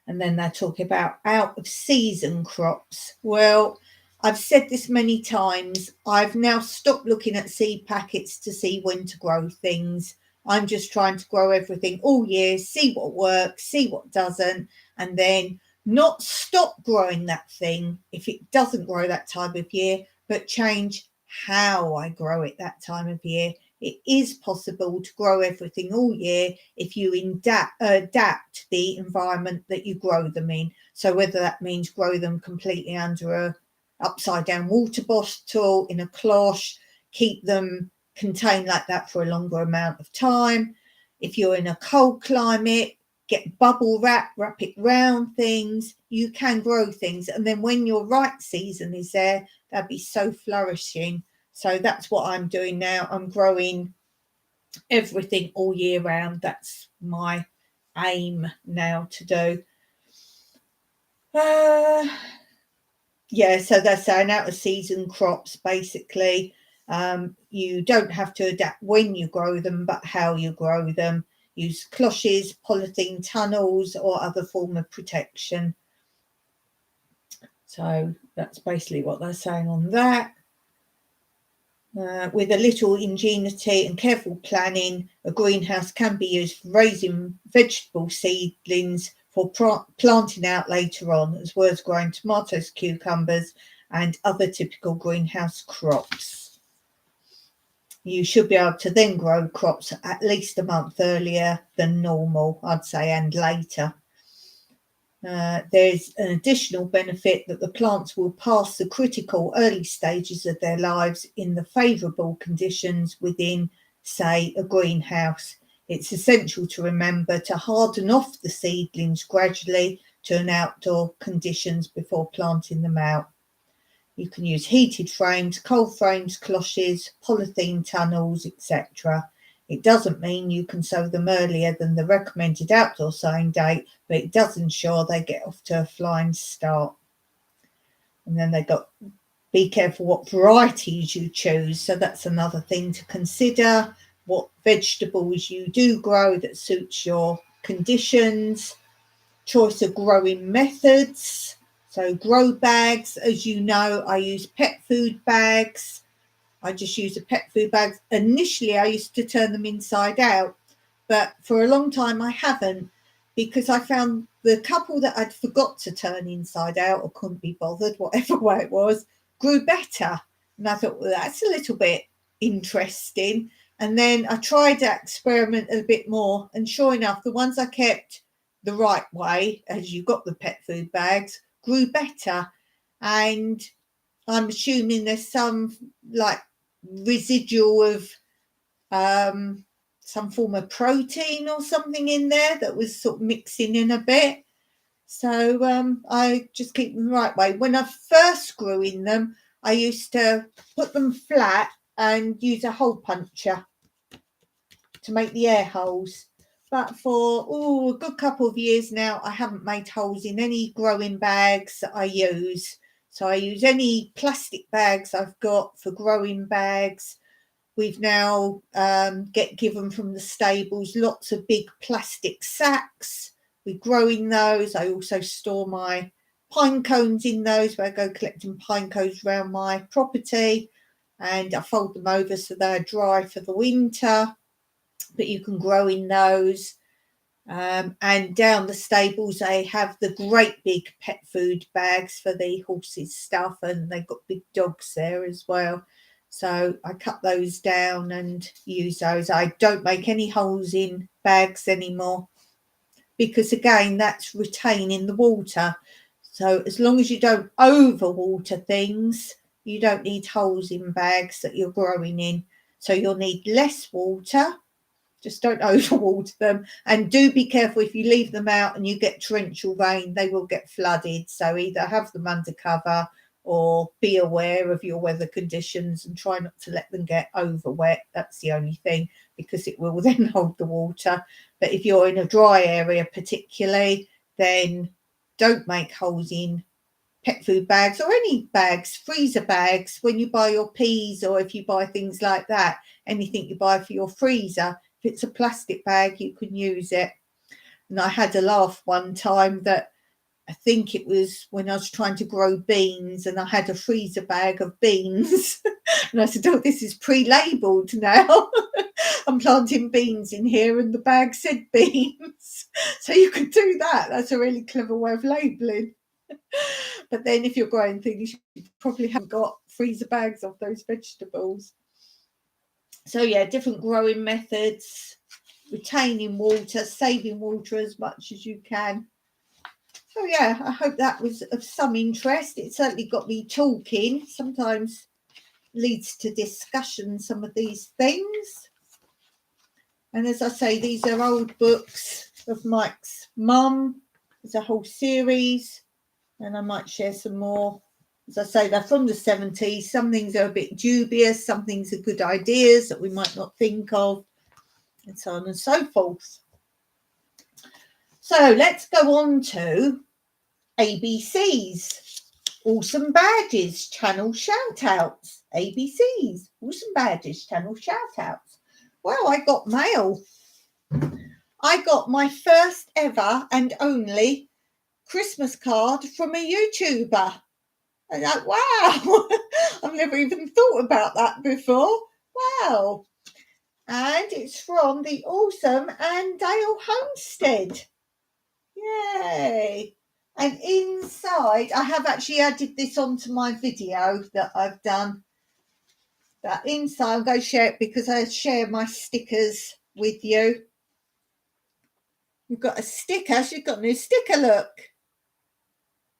S1: And then they talk about out of season crops. Well, I've said this many times. I've now stopped looking at seed packets to see when to grow things. I'm just trying to grow everything all year, see what works, see what doesn't, and then not stop growing that thing if it doesn't grow that time of year, but change how I grow it that time of year. It is possible to grow everything all year if you adapt the environment that you grow them in. So whether that means grow them completely under a upside down water bottle, in a cloche, keep them contained like that for a longer amount of time. If you're in a cold climate, get bubble wrap it round things. You can grow things, and then when your right season is there, they'll be so flourishing. So that's what I'm doing now. I'm growing everything all year round. That's my aim now to do. Yeah, so they're saying out of season crops, basically. You don't have to adapt when you grow them, but how you grow them. Use cloches, polythene tunnels, or other form of protection. So that's basically what they're saying on that. With a little ingenuity and careful planning, a greenhouse can be used for raising vegetable seedlings for planting out later on, as well as growing tomatoes, cucumbers, and other typical greenhouse crops. You should be able to then grow crops at least a month earlier than normal, I'd say, and later. There's an additional benefit that the plants will pass the critical early stages of their lives in the favourable conditions within, say, a greenhouse. It's essential to remember to harden off the seedlings gradually to an outdoor conditions before planting them out. You can use heated frames, cold frames, cloches, polythene tunnels, etc. It doesn't mean you can sow them earlier than the recommended outdoor sowing date, but it does ensure they get off to a flying start. And then they got, be careful what varieties you choose. So that's another thing to consider, what vegetables you do grow that suits your conditions. Choice of growing methods. So grow bags, as you know, I use pet food bags. I just use a pet food bag. Initially, I used to turn them inside out, but for a long time I haven't, because I found the couple that I'd forgot to turn inside out or couldn't be bothered, whatever way it was, grew better. And I thought, well, that's a little bit interesting. And then I tried to experiment a bit more, and sure enough, the ones I kept the right way, as you got the pet food bags, grew better. And I'm assuming there's some like residual of some form of protein or something in there that was sort of mixing in a bit. So I just keep them the right way. When I first grew in them, I used to put them flat and use a hole puncher to make the air holes. But for a good couple of years now, I haven't made holes in any growing bags that I use. So I use any plastic bags I've got for growing bags. We've now get given from the stables lots of big plastic sacks. We grow in those. I also store my pine cones in those, where I go collecting pine cones around my property, and I fold them over so they're dry for the winter. But you can grow in those. And down the stables, they have the great big pet food bags for the horses stuff, and they've got big dogs there as well. So I cut those down and use those. I don't make any holes in bags anymore, because again, that's retaining the water. So as long as you don't overwater things, you don't need holes in bags that you're growing in. So you'll need less water. Just don't overwater them, and do be careful if you leave them out and you get torrential rain, they will get flooded. So either have them under cover or be aware of your weather conditions and try not to let them get over wet. That's the only thing, because it will then hold the water. But if you're in a dry area particularly, then don't make holes in pet food bags or any bags, freezer bags, when you buy your peas, or if you buy things like that, anything you buy for your freezer. If it's a plastic bag, you can use it. And I had a laugh one time that I think it was when I was trying to grow beans, and I had a freezer bag of beans. And I said, oh, this is pre-labelled now. I'm planting beans in here and the bag said beans. So you could do that. That's a really clever way of labelling. But then if you're growing things you probably haven't got freezer bags of those vegetables. So yeah, different growing methods, retaining water, saving water as much as you can. So yeah, I hope that was of some interest. It certainly got me talking. Sometimes leads to discussion, some of these things. And as I say, these are old books of Mike's mum. There's a whole series, and I might share some more. As I say, they're from the 70s. Some things are a bit dubious, some things are good ideas that we might not think of, and so on and so forth. So let's go on to ABCs. Awesome badges, channel shout outs. ABCs, awesome badges, channel shout outs. Well, I got mail. I got my first ever and only Christmas card from a YouTuber. I'm like, wow, I've never even thought about that before. Wow. And it's from the awesome Andale Homestead. Yay. And inside, I have actually added this onto my video that I've done. That inside, I'm going to share it because I share my stickers with you. You've got a sticker. She's got a new sticker, look.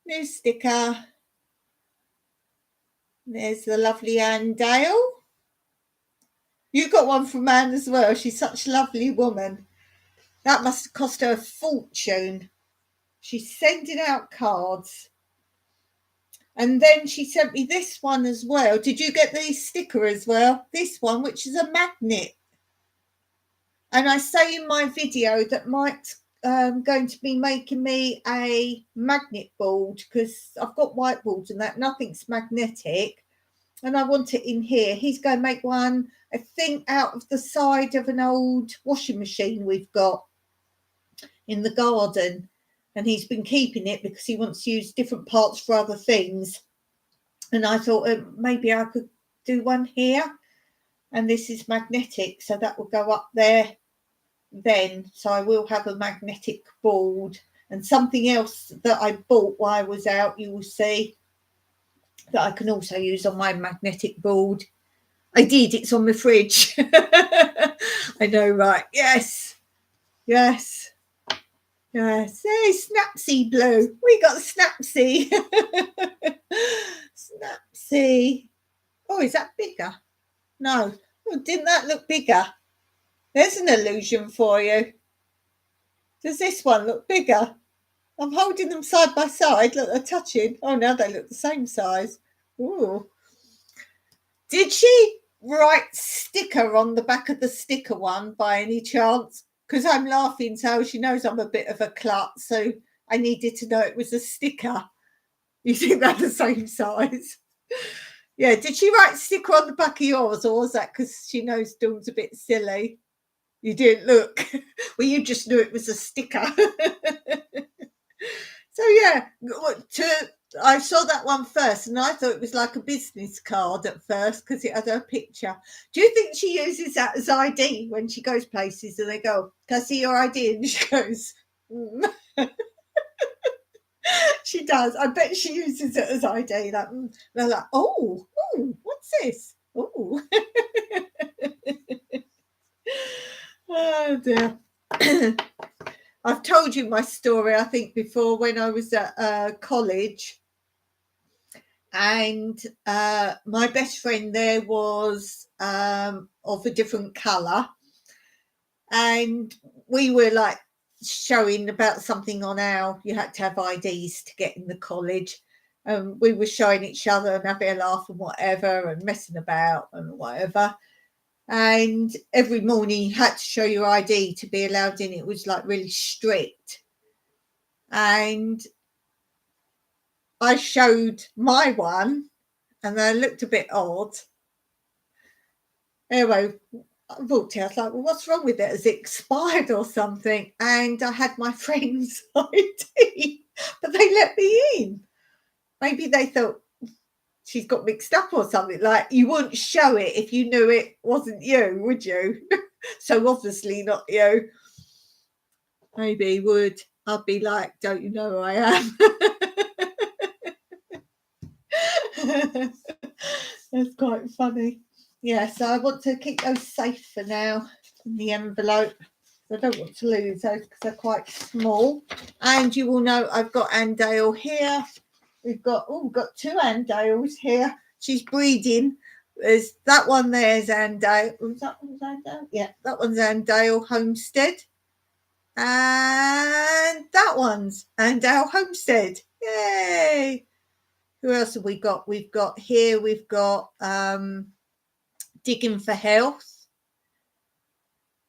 S1: New sticker. There's the lovely Anne Dale. You got one from Anne as well. She's such a lovely woman. That must have cost her a fortune. She's sending out cards. And then she sent me this one as well. Did you get the sticker as well? This one, which is a magnet. And I say in my video that Mike's going to be making me a magnet board because I've got whiteboards and that, nothing's magnetic. And I want it in here. He's going to make one, I think, out of the side of an old washing machine we've got in the garden. And he's been keeping it because he wants to use different parts for other things. And I thought maybe I could do one here. And this is magnetic, so that will go up there then. So I will have a magnetic board. And something else that I bought while I was out, you will see, that I can also use on my magnetic board. I did, it's on the fridge. I know, right? Yes. Yes. Yes. Hey, Snapsy Blue. We got Snapsy. Snapsy. Oh, is that bigger? No. Oh, didn't that look bigger? There's an illusion for you. Does this one look bigger? I'm holding them side by side. Look, they're touching. Oh, now they look the same size. Ooh. Did she write sticker on the back of the sticker one by any chance? Because I'm laughing, so she knows I'm a bit of a klutz, so I needed to know it was a sticker. You think they're the same size? Yeah, did she write sticker on the back of yours, or was that because she knows Dawn's a bit silly? You didn't look. Well, you just knew it was a sticker. So yeah, I saw that one first and I thought it was like a business card at first because it had her picture. Do you think she uses that as ID when she goes places and they go, can I see your ID? And she goes, She does. I bet she uses it as ID. Like, they're like, oh, what's this? Oh. Oh dear. I've told you my story, I think, before when I was at college. And my best friend there was of a different colour. And we were like showing about something on you had to have IDs to get in the college. We were showing each other and having a laugh and whatever and messing about and whatever. And every morning you had to show your ID to be allowed in. It was like really strict. And I showed my one and they looked a bit odd. Anyway, I walked out, I was like, well, what's wrong with it? Has it expired or something? And I had my friend's ID, but they let me in. Maybe they thought she's got mixed up or something. Like, you wouldn't show it if you knew it wasn't you, would you? So obviously not you. Maybe would. I'd be like, don't you know who I am? That's quite funny. Yeah, so I want to keep those safe for now in the envelope. I don't want to lose those because they're quite small. And you will know I've got Andale here. We've got two Andales here. She's breeding. There's that one there's Andale. Was that one's Andale? Yeah, that one's Andale Homestead. And that one's Andale Homestead. Yay! Who else have we got? We've got Digging for Health.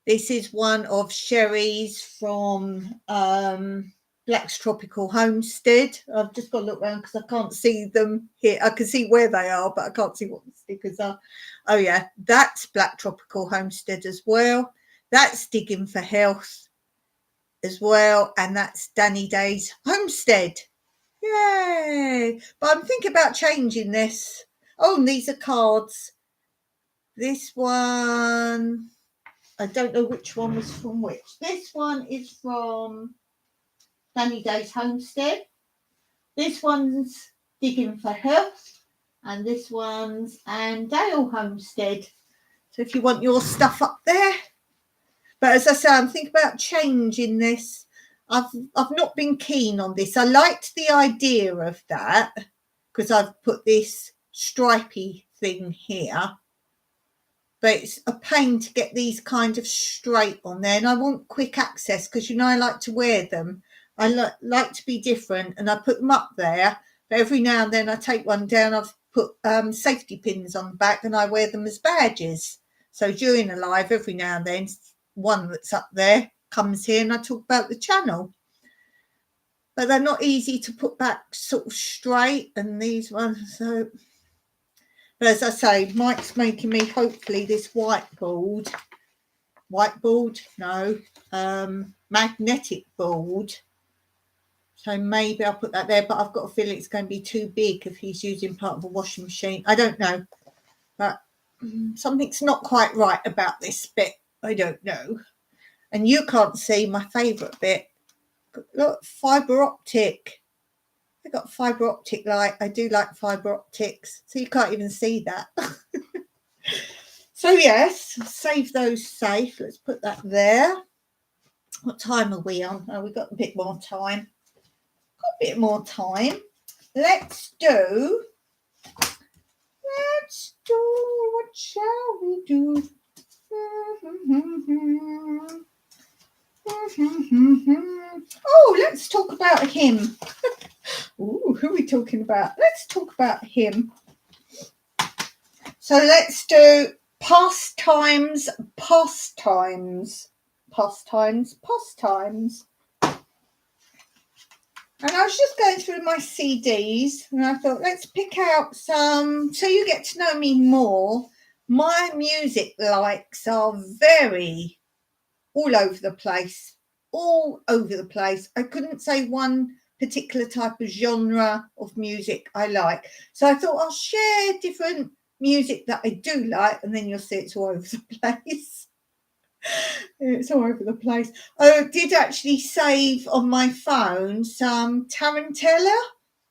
S1: This is one of Sherry's from Black's Tropical Homestead. I've just got to look around because I can't see them here. I can see where they are, but I can't see what the stickers are. Oh, yeah, that's Black Tropical Homestead as well. That's Digging for Health as well. And that's Danny Day's Homestead. Yay! But I'm thinking about changing this. Oh, and these are cards. This one, I don't know which one was from which. This one is from Danny Day's Homestead. This one's Digging for Health. And this one's Andale Homestead. So if you want your stuff up there. But as I say, I'm thinking about changing this. I've not been keen on this. I liked the idea of that because I've put this stripy thing here. But it's a pain to get these kind of straight on there. And I want quick access because, you know, I like to wear them. I like to be different and I put them up there. But every now and then I take one down. I've put safety pins on the back and I wear them as badges. So during a live, every now and then, one that's up there comes here and I talk about the channel. But they're not easy to put back sort of straight. And these ones, so... But as I say, Mike's making me hopefully this magnetic board. So maybe I'll put that there, but I've got a feeling it's going to be too big if he's using part of a washing machine. I don't know, but something's not quite right about this bit. I don't know. And you can't see my favourite bit. Look, fibre optic. I got fibre optic light. I do like fibre optics. So you can't even see that. So yes, save those safe. Let's put that there. What time are we on? Oh, we've got a bit more time. Let's do, what shall we do? Oh, let's talk about him. Ooh, who are we talking about? Let's talk about him. So let's do pastimes. And I was just going through my CDs and I thought, let's pick out some, so you get to know me more. My music likes are very all over the place. I couldn't say one particular type of genre of music I like. So I thought I'll share different music that I do like, and then you'll see it's all over the place. It's all over the place. I did actually save on my phone some tarantella,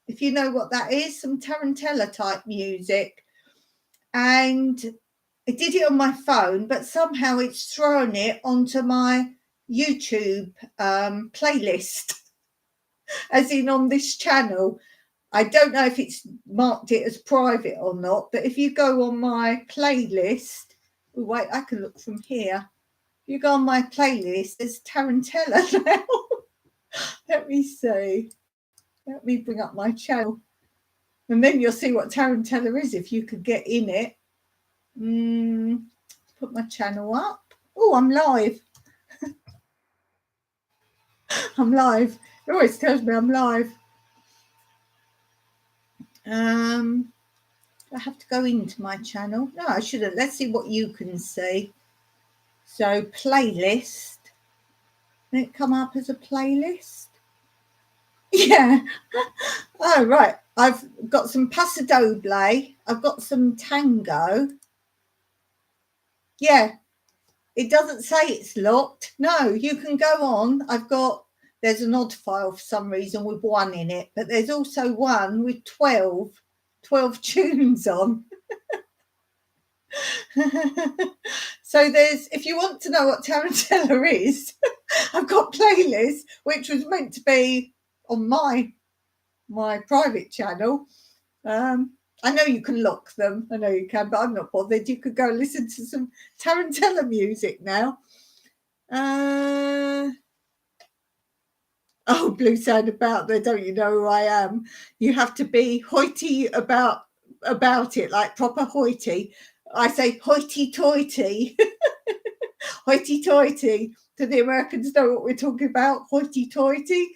S1: if you know what that is, some tarantella type music. And I did it on my phone, but somehow it's thrown it onto my YouTube playlist, as in on this channel. I don't know if it's marked it as private or not, but if you go on my playlist, oh, wait, I can look from here. If you go on my playlist, there's tarantella now. Let me see. Let me bring up my channel. And then you'll see what tarantella is if you could get in it. Put my channel up. Oh, I'm live. I'm live. It always tells me I'm live. I have to go into my channel. No, I shouldn't. Let's see what you can see. So playlist. Did it come up as a playlist? Yeah. Oh, right. I've got some Paso Doble. I've got some tango. Yeah. It doesn't say it's locked. No, you can go on. There's an odd file for some reason with 1 in it, but there's also one with 12 tunes on. So there's, if you want to know what tarantella is, I've got playlists which was meant to be on my private channel. I know you can lock them. I know you can, but I'm not bothered. You could go listen to some tarantella music now. Oh, Blue Sound About there, don't you know who I am? You have to be hoity about it, like proper hoity. I say hoity-toity. Hoity-toity. Do the Americans know what we're talking about? Hoity-toity.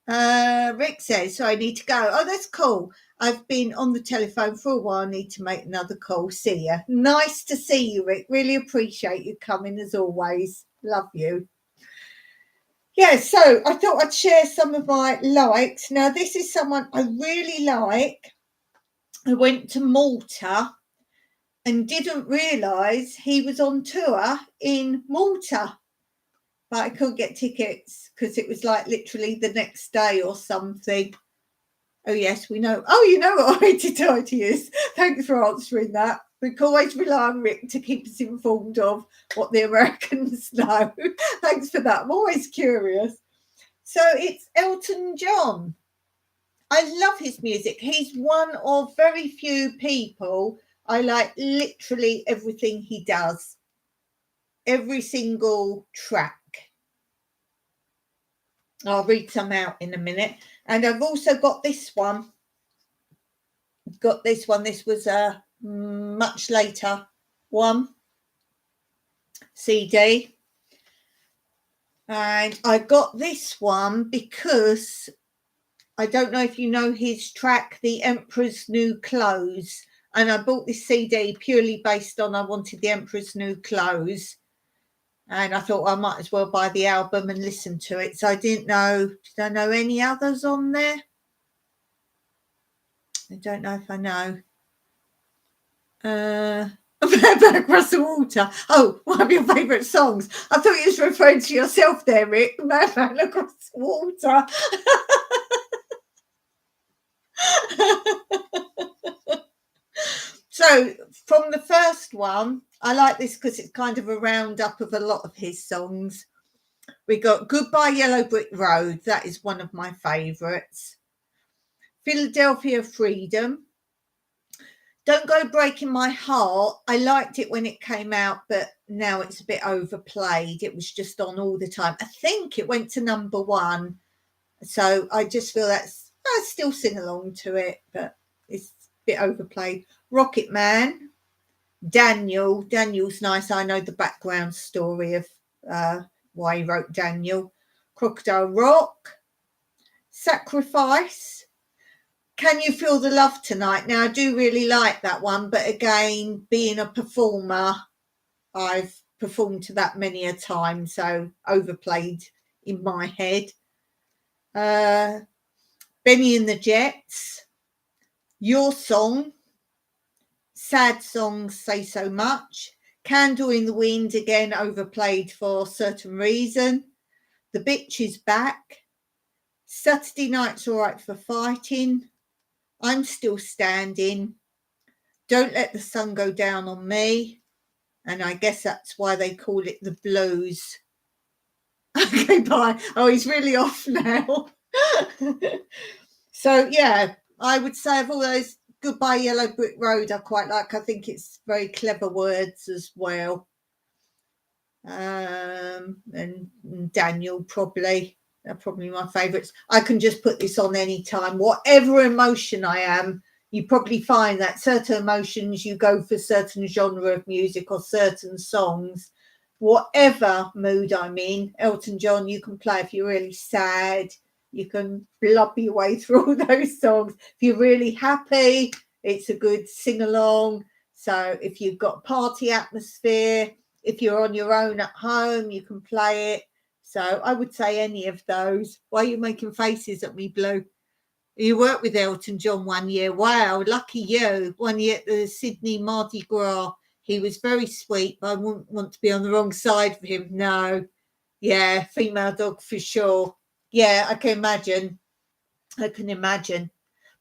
S1: Rick says, so I need to go. Oh, that's cool. I've been on the telephone for a while. I need to make another call. See ya. Nice to see you, Rick. Really appreciate you coming as always. Love you. Yeah, so I thought I'd share some of my likes. Now, this is someone I really like. I went to Malta and didn't realise he was on tour in Malta. But I couldn't get tickets because it was like literally the next day or something. Oh, yes, we know. Oh, you know what hoity-toity is. Thanks for answering that. We can always rely on Rick to keep us informed of what the Americans know. Thanks for that. I'm always curious. So it's Elton John. I love his music. He's one of very few people I like literally everything he does. Every single track. I'll read some out in a minute. And I've also got this one. This was a much later one. CD. And I got this one because I don't know if you know his track, The Emperor's New Clothes. And I bought this CD purely based on I wanted The Emperor's New Clothes. And I thought I might as well buy the album and listen to it. So I didn't know, did I know any others on there? I don't know if I know. Back across the water. Oh, one of your favourite songs. I thought you was referring to yourself there, Rick. Man across the water. So from the first one, I like this because it's kind of a roundup of a lot of his songs. We got Goodbye Yellow Brick Road. That is one of my favourites. Philadelphia Freedom. Don't Go Breaking My Heart. I liked it when it came out, but now it's a bit overplayed. It was just on all the time. I think it went to number 1. So I just feel I still sing along to it, but it's a bit overplayed. Rocket Man. Daniel's nice. I know the background story of why he wrote Daniel. Crocodile Rock. Sacrifice. Can You Feel the Love Tonight? Now, I do really like that one, but again, being a performer, I've performed to that many a time, so overplayed in my head. Benny and the Jets. Your Song. Sad Songs Say So Much. Candle in the Wind, again, overplayed for a certain reason. The Bitch Is Back. Saturday Night's All Right for Fighting. I'm Still Standing. Don't Let the Sun Go Down on Me. And I guess that's why they call it the blues. Okay, bye. Oh, he's really off now. So, yeah, I would say of all those, Goodbye Yellow Brick Road I quite like. I think it's very clever words as well. And Daniel probably. They're probably my favourites. I can just put this on any time. Whatever emotion I am, you probably find that certain emotions you go for certain genre of music or certain songs. Whatever mood I'm in, Elton John, you can play. If you're really sad, you can blub your way through all those songs. If you're really happy, it's a good sing-along. So if you've got party atmosphere, if you're on your own at home, you can play it. So I would say any of those. Why are you making faces at me, Blue? You worked with Elton John one year. Wow, lucky you. 1 year at the Sydney Mardi Gras. He was very sweet, but I wouldn't want to be on the wrong side of him. No. Yeah, female dog for sure. Yeah, I can imagine.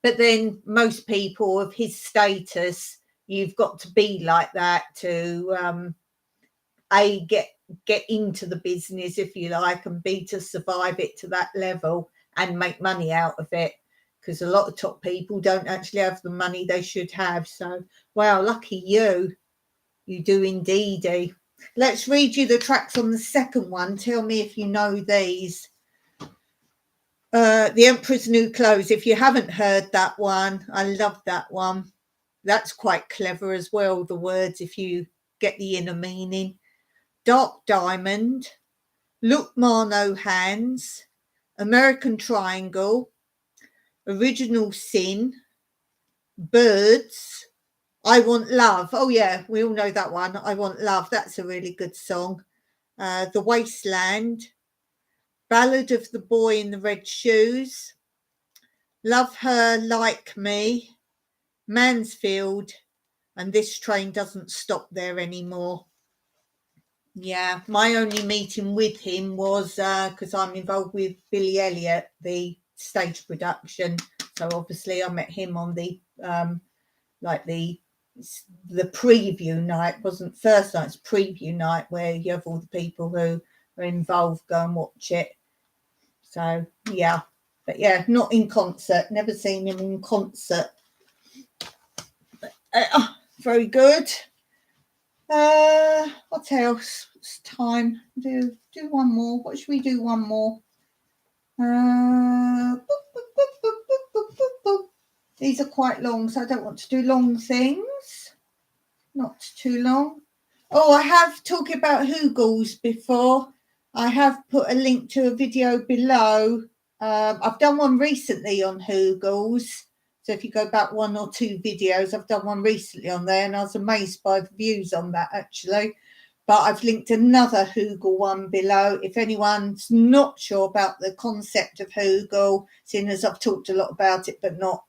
S1: But then most people of his status you've got to be like that to get into the business, if you like, and B, to survive it to that level and make money out of it, because a lot of top people don't actually have the money they should have. So wow, lucky you do indeedy. Let's read you the tracks on the second one. Tell me if you know these. The Emperor's New Clothes. If you haven't heard that one, I love that one. That's quite clever as well, the words, if you get the inner meaning. Dark Diamond, Look Ma No Hands, American Triangle, Original Sin, Birds, I Want Love. Oh yeah, we all know that one. I Want Love. That's a really good song. The Wasteland, Ballad of the Boy in the Red Shoes, Love Her Like Me, Mansfield, and This Train Doesn't Stop There Anymore. Yeah, my only meeting with him was because I'm involved with Billy Elliot, the stage production. So obviously I met him on the like the preview night. Wasn't first night, it's preview night, where you have all the people who are involved go and watch it. So yeah, but yeah, not in concert. Never seen him in concert. Very good. What else? It's time. Do one more. What should we do? One more. These are quite long, so I don't want to do long things. Not too long. Oh, I have talked about Hugels before. I have put a link to a video below. I've done one recently on Hugels. So if you go back 1 or 2 videos, I've done one recently on there, and I was amazed by the views on that, actually. But I've linked another Hugel one below. If anyone's not sure about the concept of Hugel, seeing as I've talked a lot about it, but not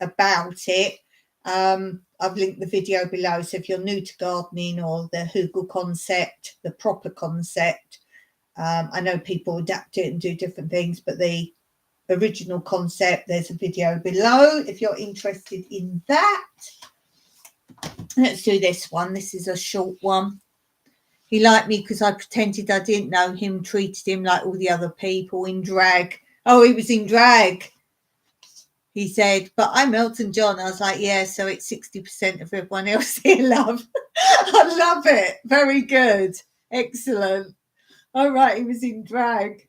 S1: about it, I've linked the video below. So if you're new to gardening or the Hugel concept, the proper concept, I know people adapt it and do different things, but the original concept, there's a video below if you're interested in that. Let's do this one. This is a short one. He liked me because I pretended I didn't know him, treated him like all the other people, in drag. Oh, he was in drag. He said, but I'm Elton John. I was like, yeah, so it's 60% of everyone else here, love. I love it. Very good. Excellent. All right, he was in drag.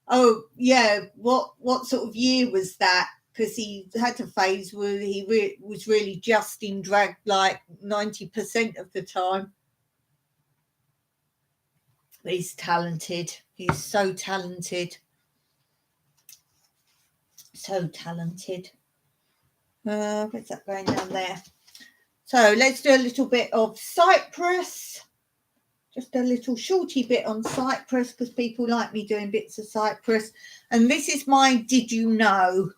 S1: Oh, yeah. What sort of year was that? Because he had a phase where he was really just in drag like 90% of the time. He's talented. He's so talented. So talented. Where's that going down there? So let's do a little bit of Cyprus. Just a little shorty bit on Cyprus, because people like me doing bits of Cyprus. And this is my Did You Know?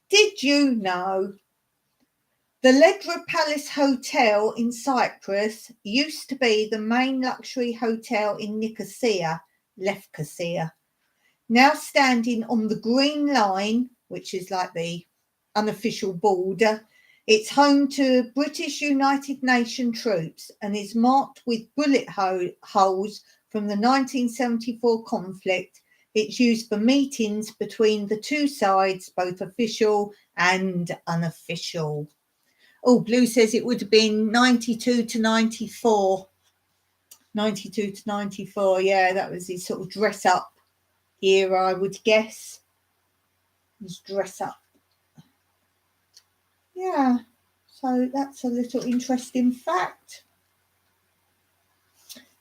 S1: Did you know? The Ledra Palace Hotel in Cyprus used to be the main luxury hotel in Nicosia, Lefkosia. Now standing on the Green Line, which is like the unofficial border, it's home to British United Nations troops and is marked with bullet holes from the 1974 conflict. It's used for meetings between the two sides, both official and unofficial. Oh, Blue says it would have been 92 to 94. 92 to 94, yeah, that was his sort of dress up era, I would guess. His dress up. Yeah, so that's a little interesting fact.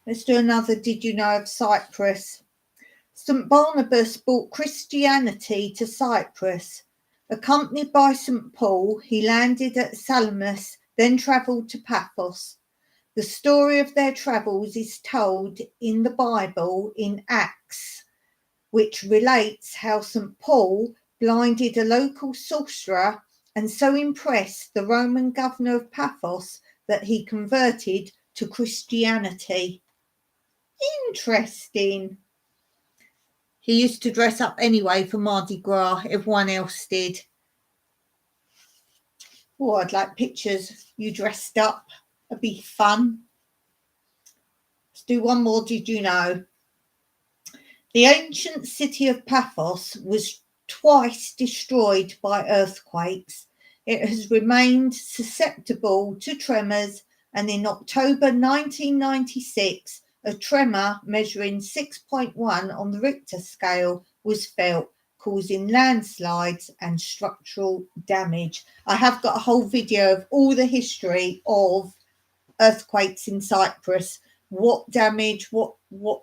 S1: Let's do another Did You Know of Cyprus. St. Barnabas brought Christianity to Cyprus. Accompanied by St. Paul, he landed at Salamis, then travelled to Paphos. The story of their travels is told in the Bible in Acts, which relates how St. Paul blinded a local sorcerer and so impressed the Roman governor of Paphos that he converted to Christianity. Interesting. He used to dress up anyway for Mardi Gras. Everyone else did. Oh, I'd like pictures of you dressed up. It'd be fun. Let's do one more. Did you know? The ancient city of Paphos was twice destroyed by earthquakes. It has remained susceptible to tremors, and in October 1996, a tremor measuring 6.1 on the Richter scale was felt, causing landslides and structural damage. I have got a whole video of all the history of earthquakes in Cyprus, what damage, what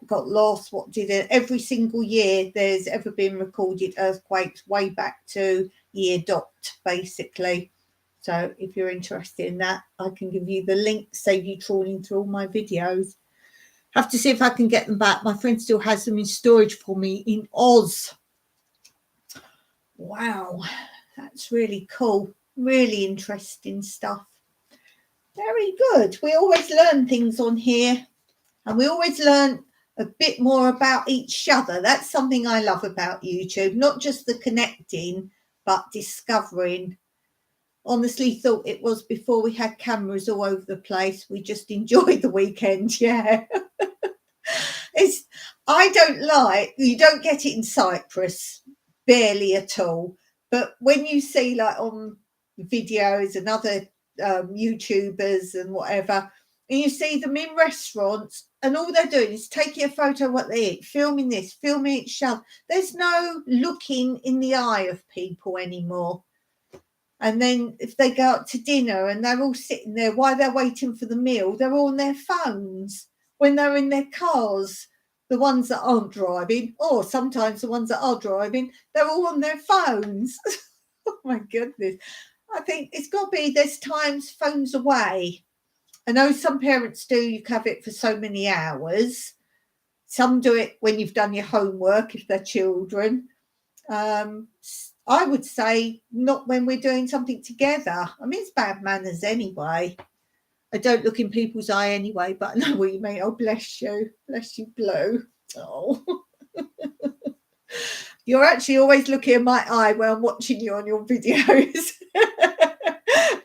S1: got lost, what didn't. Every single year there's ever been recorded earthquakes way back to year dot, basically. So if you're interested in that, I can give you the link, save you trawling through all my videos. Have to see if I can get them back. My friend still has them in storage for me in Oz. Wow, that's really cool. Really interesting stuff. Very good. We always learn things on here, and we always learn a bit more about each other. That's something I love about YouTube, not just the connecting, but discovering. Honestly thought it was before we had cameras all over the place. We just enjoyed the weekend. Yeah. You don't get it in Cyprus, barely at all. But when you see like on videos and other YouTubers and whatever, and you see them in restaurants and all they're doing is taking a photo of what they eat, filming this, filming each other. There's no looking in the eye of people anymore. And then if they go out to dinner and they're all sitting there while they're waiting for the meal, they're all on their phones. When they're in their cars, the ones that aren't driving, or sometimes the ones that are driving, they're all on their phones. Oh my goodness. I think it's got to be, there's times phones away. I know some parents do, you can have it for so many hours. Some do it when you've done your homework, if they're children. I would say not when we're doing something together. I mean, it's bad manners anyway. I don't look in people's eye anyway, but I know what you mean. Oh, bless you. Bless you, Blue. Oh. You're actually always looking in my eye when I'm watching you on your videos.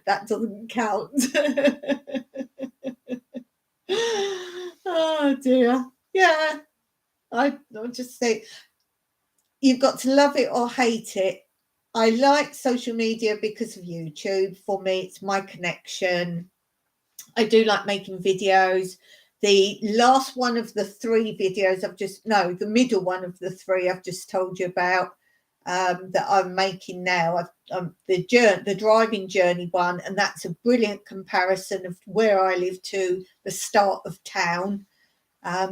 S1: That doesn't count. Oh, dear. Yeah. I'll just say, you've got to love it or hate it. I like social media because of YouTube. For me, it's my connection. I do like making videos. The last one of the three videos the middle one of the three I've just told you about that I'm making now. The driving journey one, and that's a brilliant comparison of where I live to the start of town.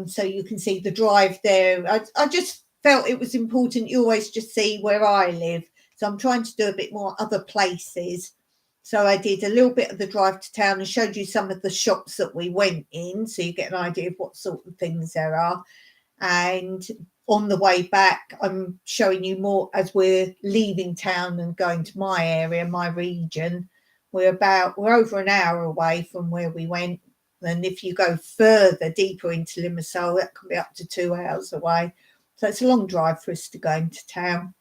S1: So you can see the drive there. I just felt it was important you always just see where I live. So I'm trying to do a bit more other places. So I did a little bit of the drive to town and showed you some of the shops that we went in, so you get an idea of what sort of things there are. And on the way back, I'm showing you more as we're leaving town and going to my area, my region. We're over an hour away from where we went. And if you go further, deeper into Limassol, that can be up to 2 hours away. So it's a long drive for us to go into town.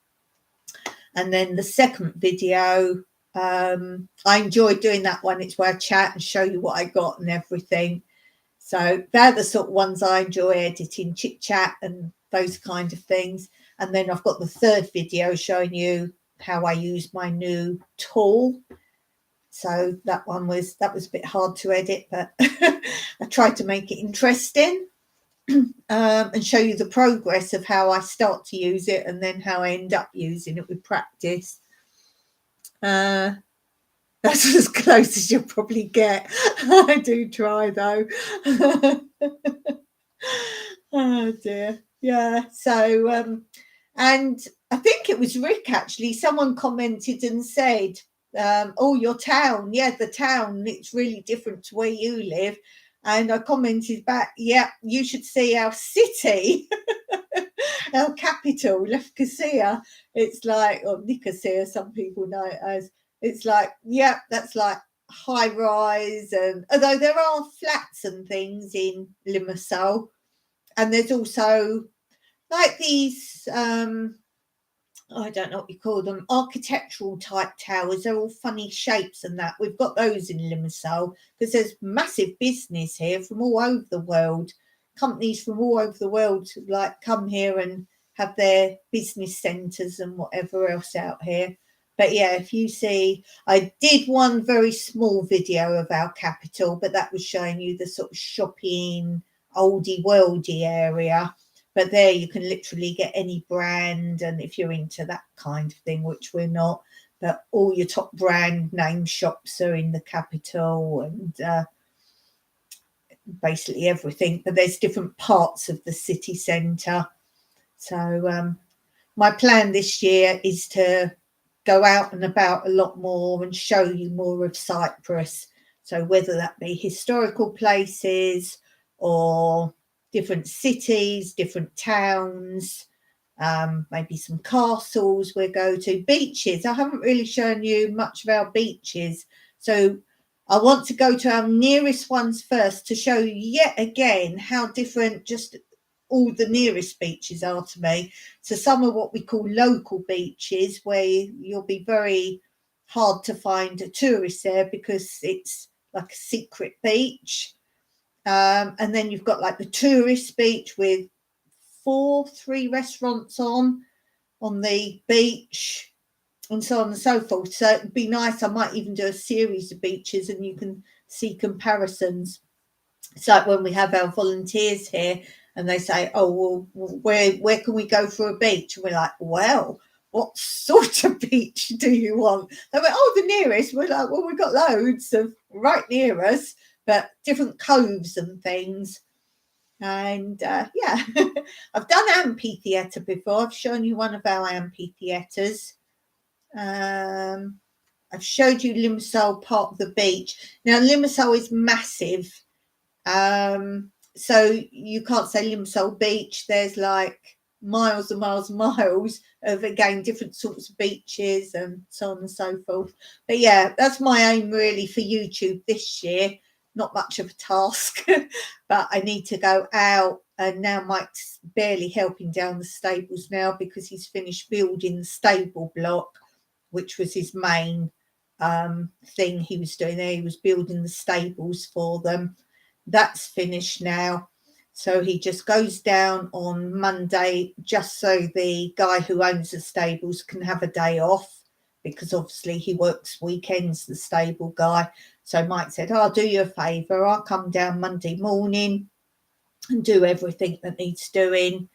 S1: And then the second video, I enjoyed doing that one. It's where I chat and show you what I got and everything. So they're the sort of ones I enjoy editing, chit chat and those kind of things. And then I've got the third video showing you how I use my new tool. So that was a bit hard to edit, but I tried to make it interesting and show you the progress of how I start to use it and then how I end up using it with practice. That's as close as you'll probably get. I do try though. Oh dear. Yeah. So and I think it was Rick actually, someone commented and said, oh, your town, the town, it's really different to where you live. And I commented back, yeah, you should see our city, our capital, Lefkosia. It's like, or Nicosia, some people know it as. It's like, yeah, that's like high rise. And although there are flats and things in Limassol, and there's also like these I don't know what you call them, architectural type towers. They're all funny shapes and that. We've got those in Limassol because there's massive business here from all over the world. Companies from all over the world like come here and have their business centres and whatever else out here. But yeah, if you see, I did one very small video of our capital, but that was showing you the sort of shopping, oldie worldy area. But there you can literally get any brand, and if you're into that kind of thing, which we're not, but all your top brand name shops are in the capital, and basically everything. But there's different parts of the city centre. So my plan this year is to go out and about a lot more and show you more of Cyprus. So whether that be historical places or different cities, different towns, maybe some castles we'll go to, beaches. I haven't really shown you much of our beaches. So I want to go to our nearest ones first to show you yet again how different just all the nearest beaches are to me. So some are what we call local beaches, where you'll be very hard to find a tourist there because it's like a secret beach. And then you've got like the tourist beach with 3 restaurants on the beach, and so on and so forth. So it'd be nice. I might even do a series of beaches and you can see comparisons. It's like when we have our volunteers here and they say, oh, well, where can we go for a beach? And we're like, well, what sort of beach do you want? They went, oh, the nearest. We're like, well, we've got loads of right near us, but different coves and things. And yeah, I've done amphitheatre before. I've shown you one of our amphitheatres. I've showed you Limassol, part of the beach. Now, Limassol is massive. So you can't say Limassol beach. There's like miles and miles and miles of, again, different sorts of beaches and so on and so forth. But yeah, that's my aim really for YouTube this year. Not much of a task, but I need to go out. And now Mike's barely helping down the stables now because he's finished building the stable block, which was his main thing he was doing there. He was building the stables for them. That's finished now. So he just goes down on Monday just so the guy who owns the stables can have a day off, because obviously he works weekends, the stable guy. So Mike said, oh, I'll do you a favour. I'll come down Monday morning and do everything that needs doing.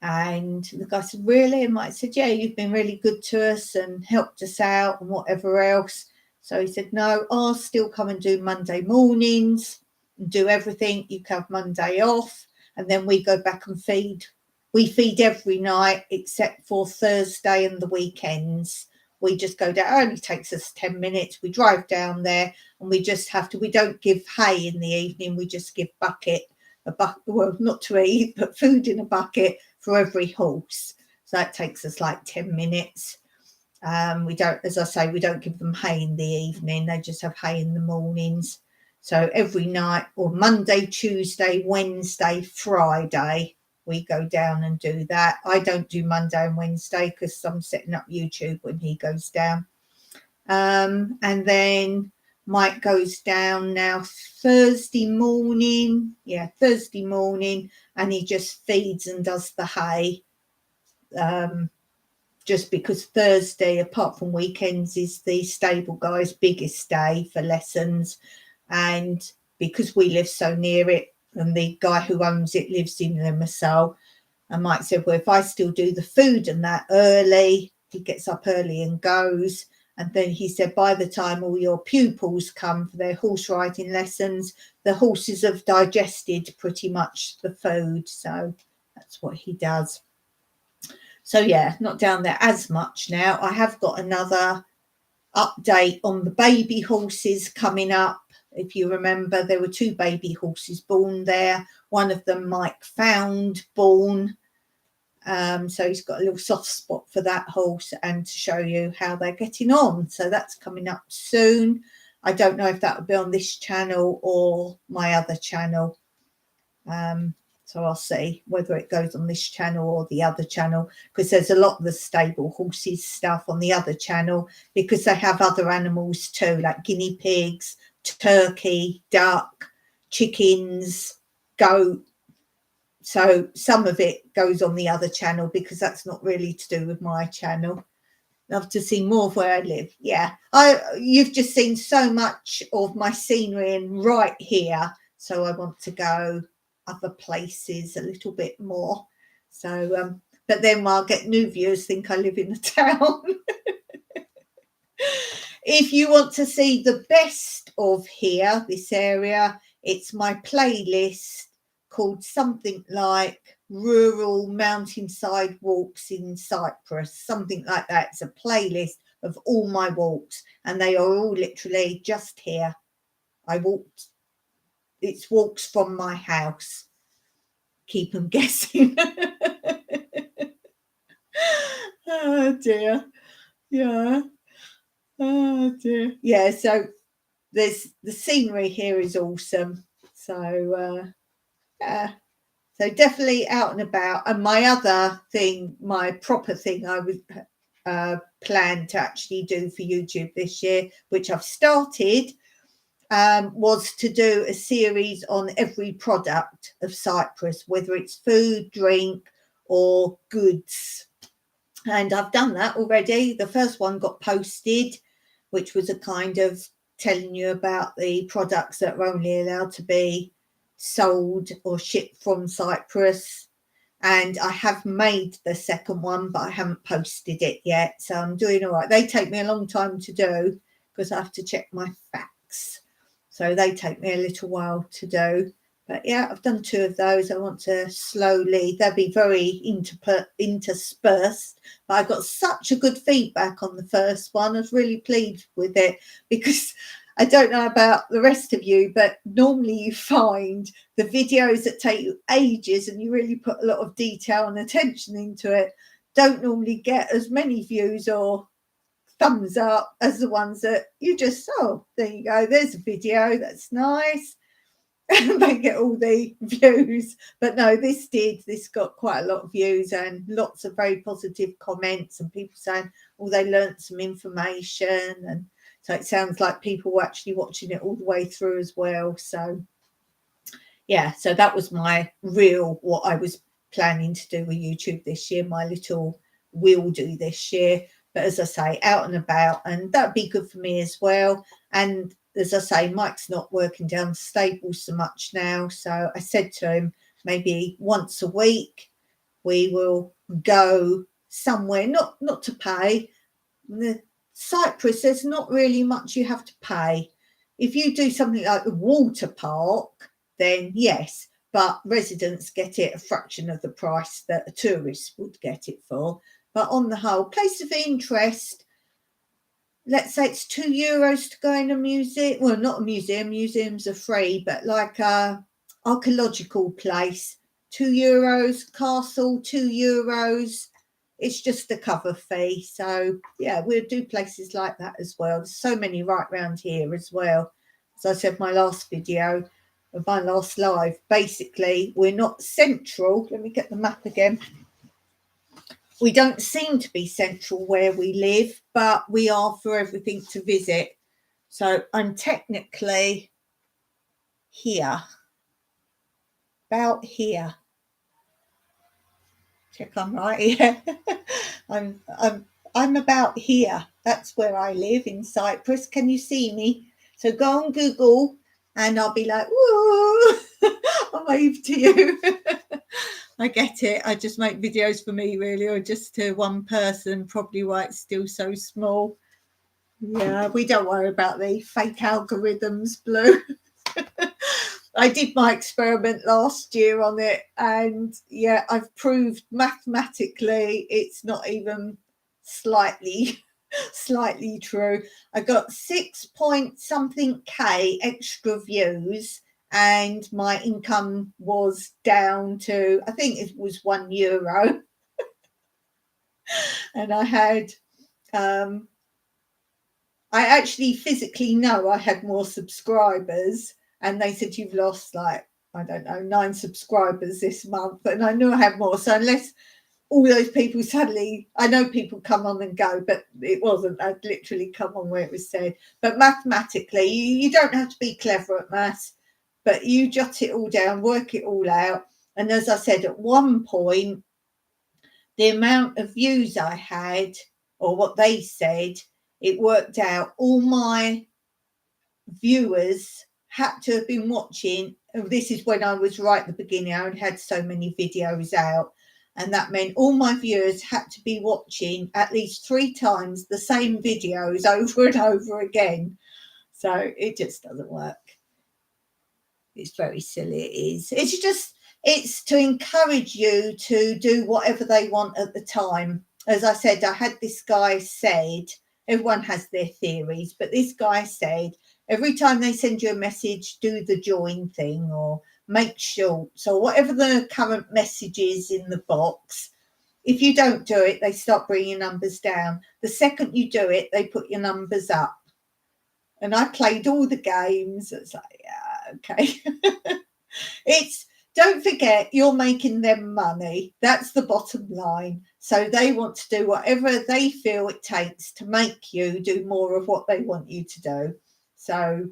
S1: And the guy said, really? And Mike said, yeah, you've been really good to us and helped us out and whatever else. So he said, no, I'll still come and do Monday mornings and do everything. You can have Monday off. And then we go back and feed. We feed every night except for Thursday and the weekends. We just go down. It only takes us 10 minutes. We drive down there and we just have to, we don't give hay in the evening. We just give well, not to eat, but food in a bucket for every horse. So that takes us like 10 minutes. We don't, as I say, we don't give them hay in the evening. They just have hay in the mornings. So every night, or Monday, Tuesday, Wednesday, Friday, we go down and do that. I don't do Monday and Wednesday because I'm setting up YouTube when he goes down. And then Mike goes down now Thursday morning. Yeah, Thursday morning. And he just feeds and does the hay. Just because Thursday, apart from weekends, is the stable guy's biggest day for lessons. And because we live so near it, and the guy who owns it lives in Limassol, and Mike said, well, if I still do the food and that early, he gets up early and goes. And then he said, by the time all your pupils come for their horse riding lessons, the horses have digested pretty much the food. So that's what he does. So yeah, not down there as much now. I have got another update on the baby horses coming up. If you remember, there were 2 baby horses born there. One of them Mike found born. So he's got a little soft spot for that horse and to show you how they're getting on. So that's coming up soon. I don't know if that will be on this channel or my other channel. So I'll see whether it goes on this channel or the other channel, because there's a lot of the stable horses stuff on the other channel, because they have other animals too, like guinea pigs, turkey, duck, chickens, goat. So some of it goes on the other channel because that's not really to do with my channel. Love to see more of where I live. Yeah, you've just seen so much of my scenery and right here, so I want to go other places a little bit more. So but then I'll get new viewers think I live in the town. If you want to see the best of here, this area, it's my playlist called something like Rural Mountainside Walks in Cyprus, something like that. It's a playlist of all my walks, and they are all literally just here. It's walks from my house. Keep them guessing. Oh dear. Yeah. Oh dear. Yeah, so there's the scenery here is awesome. So yeah. So definitely out and about. And my other thing, my proper thing I would plan to actually do for YouTube this year, which I've started, was to do a series on every product of Cyprus, whether it's food, drink, or goods. And I've done that already. The first one got posted, which was a kind of telling you about the products that are only allowed to be sold or shipped from Cyprus. And I have made the second one, but I haven't posted it yet. So I'm doing all right. They take me a long time to do because I have to check my facts. So they take me a little while to do. But yeah, I've done 2 of those. I want to slowly, they'll be very interspersed. But I got such a good feedback on the first one. I was really pleased with it, because I don't know about the rest of you, but normally you find the videos that take you ages and you really put a lot of detail and attention into it don't normally get as many views or thumbs up as the ones that you just, oh, there you go, there's a video, that's nice. They get all the views. But no, this got quite a lot of views and lots of very positive comments and people saying, oh, they learnt some information. And so it sounds like people were actually watching it all the way through as well. So yeah, so that was what I was planning to do with YouTube this year, my little will do this year. But as I say, out and about, and that'd be good for me as well. And as I say, Mike's not working down the stables so much now. So I said to him, maybe once a week we will go somewhere, not to pay. The Cyprus, there's not really much you have to pay. If you do something like the water park, then yes, but residents get it a fraction of the price that a tourist would get it for. But on the whole, place of interest, let's say it's €2 to go in a museum. Well, not a museum, museums are free, but like a archaeological place, €2, castle, €2. It's just a cover fee. So yeah, we'll do places like that as well. There's so many right round here as well. As I said, my last video of my last live, basically we're not central. Let me get the map again. We don't seem to be central where we live, but we are for everything to visit. So I'm technically here, about here. Check I'm right. Yeah, I'm about here. That's where I live in Cyprus. Can you see me? So go on Google, and I'll be like, whoa, I'll wave to you. I get it. I just make videos for me, really, or just to one person, probably why it's still so small. Yeah, we don't worry about the fake algorithms, Blue. I did my experiment last year on it, and yeah, I've proved mathematically it's not even slightly true. I got 6 point something K extra views, and my income was down to, I think it was €1. And I had I actually physically know I had more subscribers, and they said you've lost like I don't know, 9 subscribers this month, and I knew I had more. So unless all those people suddenly, I know people come on and go, but it wasn't. I'd literally come on where it was said. But mathematically, you don't have to be clever at maths, but you jot it all down, work it all out. And as I said, at one point, the amount of views I had, or what they said, it worked out all my viewers had to have been watching. This is when I was right at the beginning. I only had so many videos out, and that meant all my viewers had to be watching at least 3 times the same videos over and over again. So it just doesn't work. It's very silly. It is. It's to encourage you to do whatever they want at the time. As I said, I had this guy said, everyone has their theories, but this guy said, every time they send you a message, do the join thing or make shorts or whatever the current message is in the box. If you don't do it, they start bringing your numbers down. The second you do it, they put your numbers up. And I played all the games. It's like, yeah, okay. Don't forget, you're making them money. That's the bottom line. So they want to do whatever they feel it takes to make you do more of what they want you to do. So,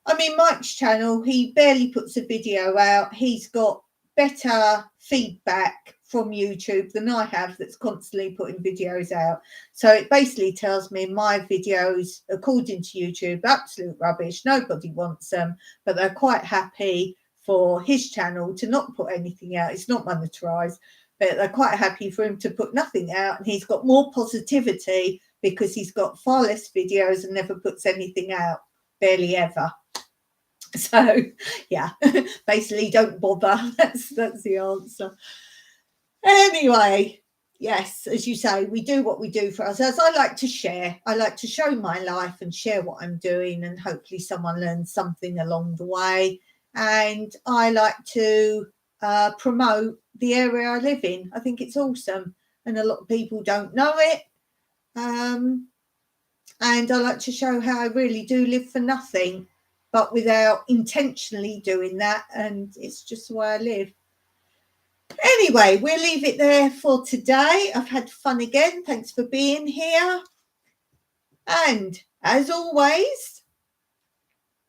S1: I mean, Mike's channel, he barely puts a video out. He's got better feedback from YouTube than I have, that's constantly putting videos out. So it basically tells me my videos, according to YouTube, absolute rubbish. Nobody wants them, but they're quite happy for his channel to not put anything out. It's not monetized, but they're quite happy for him to put nothing out. And he's got more positivity because he's got far less videos and never puts anything out, barely ever. So yeah, basically don't bother. That's the answer. Anyway, yes, as you say, we do what we do for ourselves. I like to share. I like to show my life and share what I'm doing, and hopefully someone learns something along the way. And I like to promote the area I live in. I think it's awesome, and a lot of people don't know it. And I like to show how I really do live for nothing, but without intentionally doing that. And it's just the way I live. Anyway, we'll leave it there for today. I've had fun again. Thanks for being here. And as always,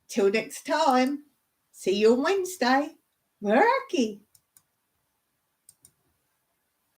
S1: till next time, see you on Wednesday. Worky.